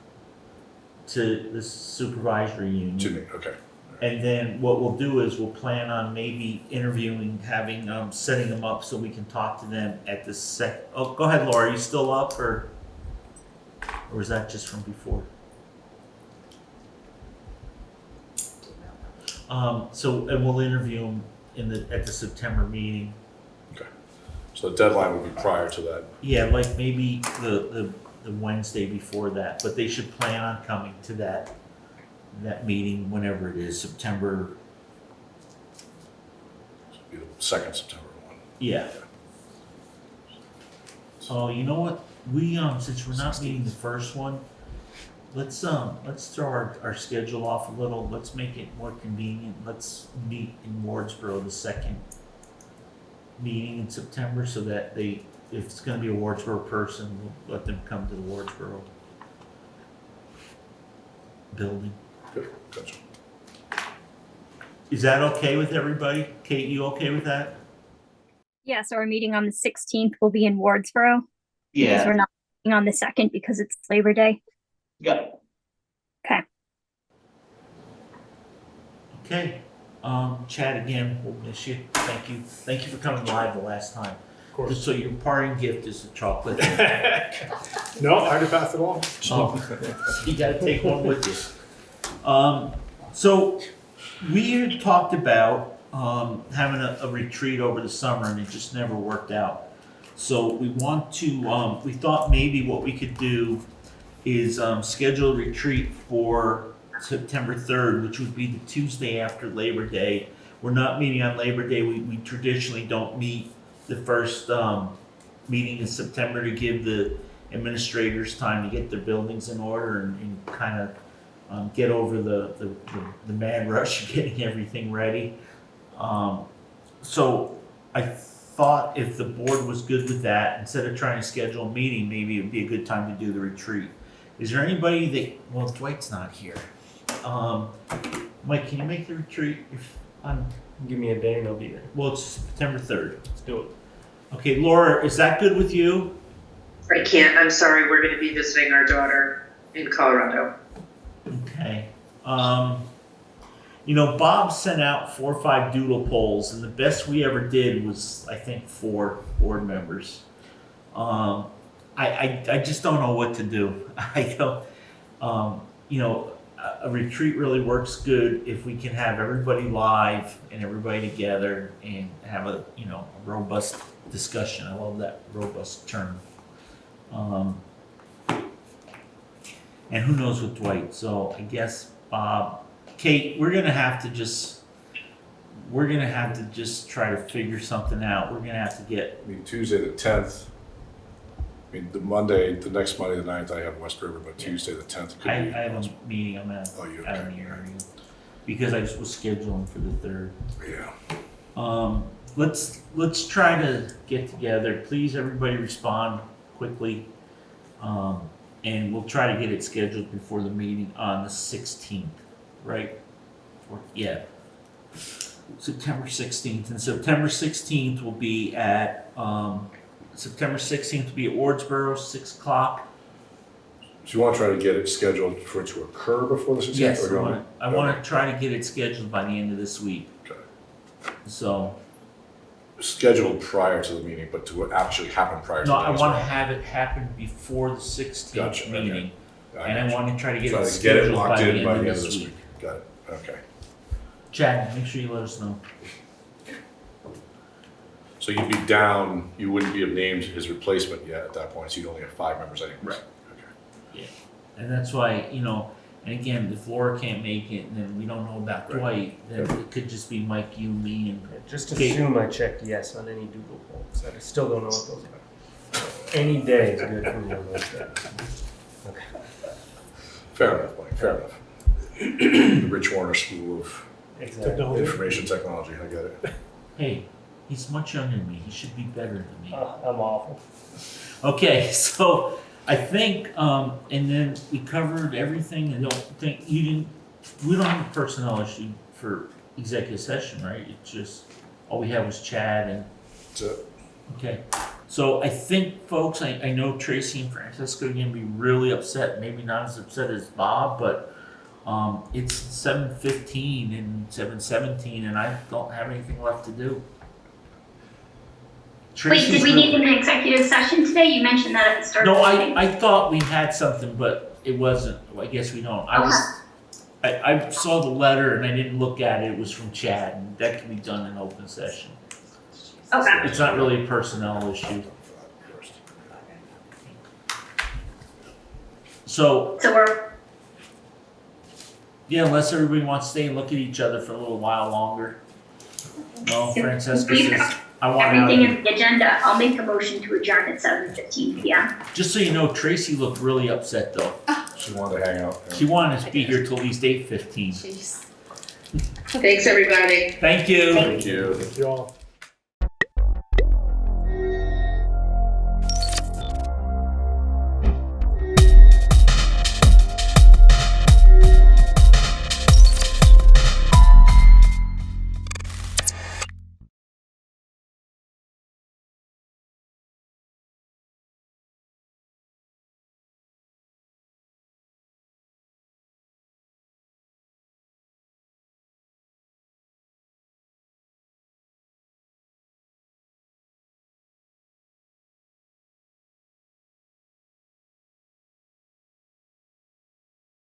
to the supervisory union. To me, okay. And then what we'll do is we'll plan on maybe interviewing, having, setting them up so we can talk to them at the oh, go ahead, Laura, are you still up or is that just from before? And we'll interview them at the September meeting. Okay. So the deadline would be prior to that. Yeah, like maybe the Wednesday before that, but they should plan on coming to that meeting whenever it is, September. Be the second September one. Yeah. So you know what? We since we're not meeting the first one, let's throw our schedule off a little. Let's make it more convenient. Let's meet in Wardsboro the second meeting in September so that if it's gonna be a Wardsboro person, we'll let them come to the Wardsboro building. Good, gotcha. Is that okay with everybody? Kate, you okay with that? Yeah, so our meeting on the 16th will be in Wardsboro. Because we're not meeting on the 2nd because it's Labor Day. Yeah. Okay. Okay. Chad, again, we'll miss you. Thank you. Thank you for coming live the last time. Of course. Just so your parting gift is a chocolate. No, I already passed it along. You gotta take one with you. So we had talked about having a retreat over the summer and it just never worked out. So we want to, we thought maybe what we could do is schedule a retreat for September 3rd, which would be the Tuesday after Labor Day. We're not meeting on Labor Day. We traditionally don't meet the first meeting in September to give the administrators time to get their buildings in order and kind of get over the mad rush of getting everything ready. So I thought if the board was good with that, instead of trying to schedule a meeting, maybe it would be a good time to do the retreat. Is there anybody that, well, Dwight's not here. Mike, can you make the retreat? Give me a day and I'll be there. Well, it's September 3rd. Let's do it. Okay, Laura, is that good with you? I can't, I'm sorry, we're gonna be visiting our daughter in Colorado. Okay. You know, Bob sent out 4 or 5 doodle polls, and the best we ever did was, I think, 4 board members. I just don't know what to do. I don't, you know, a retreat really works good if we can have everybody live and everybody together and have a robust discussion. I love that robust term. And who knows with Dwight? So I guess Bob, Kate, we're gonna have to just we're gonna have to just try to figure something out. We're gonna have to get, I mean, Tuesday the 10th. I mean, the next Monday the 9th, I have West River, but Tuesday the 10th could I be. have a meeting, I'm at, Oh, you out of okay? the area. Because I was scheduling for the 3rd. Yeah. Let's try to get together. Please, everybody respond quickly. And we'll try to get it scheduled before the meeting on the 16th, right? Yeah. September 16th. And September 16th will be at, September 16th will be at Wardsboro, 6 o'clock. So you want to try to get it scheduled for it to occur before the 16th? Yes, or I want to try to get it scheduled by the end of this week. Okay. So, Scheduled prior to the meeting, but to actually happen prior to no, the I meeting. want to have it happen before the 16th Gotcha, okay. meeting. And I want to try to get Try it to get it scheduled locked by the in end by of the end of this this week. week. Got it, okay. Chad, make sure you let us know. So you'd be down, you wouldn't be named his replacement yet at that point, so you'd only have 5 members anyways. Right. Okay. And that's why, and again, if Laura can't make it, and then we don't know about Right. Dwight, then it could just be Mike, you, me, and Just Okay. assume I checked yes on any Google polls. I still don't know what those are. Any day is good for me on those days. Okay. Fair enough, Mike, fair enough. The Rich Warner School of Exactly. Information Technology, I get it. hey, he's much younger than me. He should be better than me. I'm awful. Okay, so I think, and then we covered everything. I don't think we don't have a personnel issue for executive session, right? It's just, all we had was Chad and, That's it. okay. So I think, folks, I know Tracy and Francesca are gonna be really upset, maybe not as upset as Bob, but it's 7:15 and 7:17 and I don't have anything left to do. Wait, Tracy's did we really- need an executive session today? You mentioned that at the start No, of the meeting. I thought we had something, but it wasn't. I guess we don't. I saw the letter and I didn't look at it. It was from Chad, and that can be done in open session. Okay. It's not really a personnel issue. So, we're, yeah, unless everybody wants to stay and look at each other for a little while longer. No, Francesca says, I want everything out. in the agenda, I'll make a motion to adjourn at 7:15 PM. Just so you know, Tracy looked really upset though. She wanted to hang out. She wanted to be here till at least 8:15. Thanks, everybody. Thank you. Thank you. Thank you all.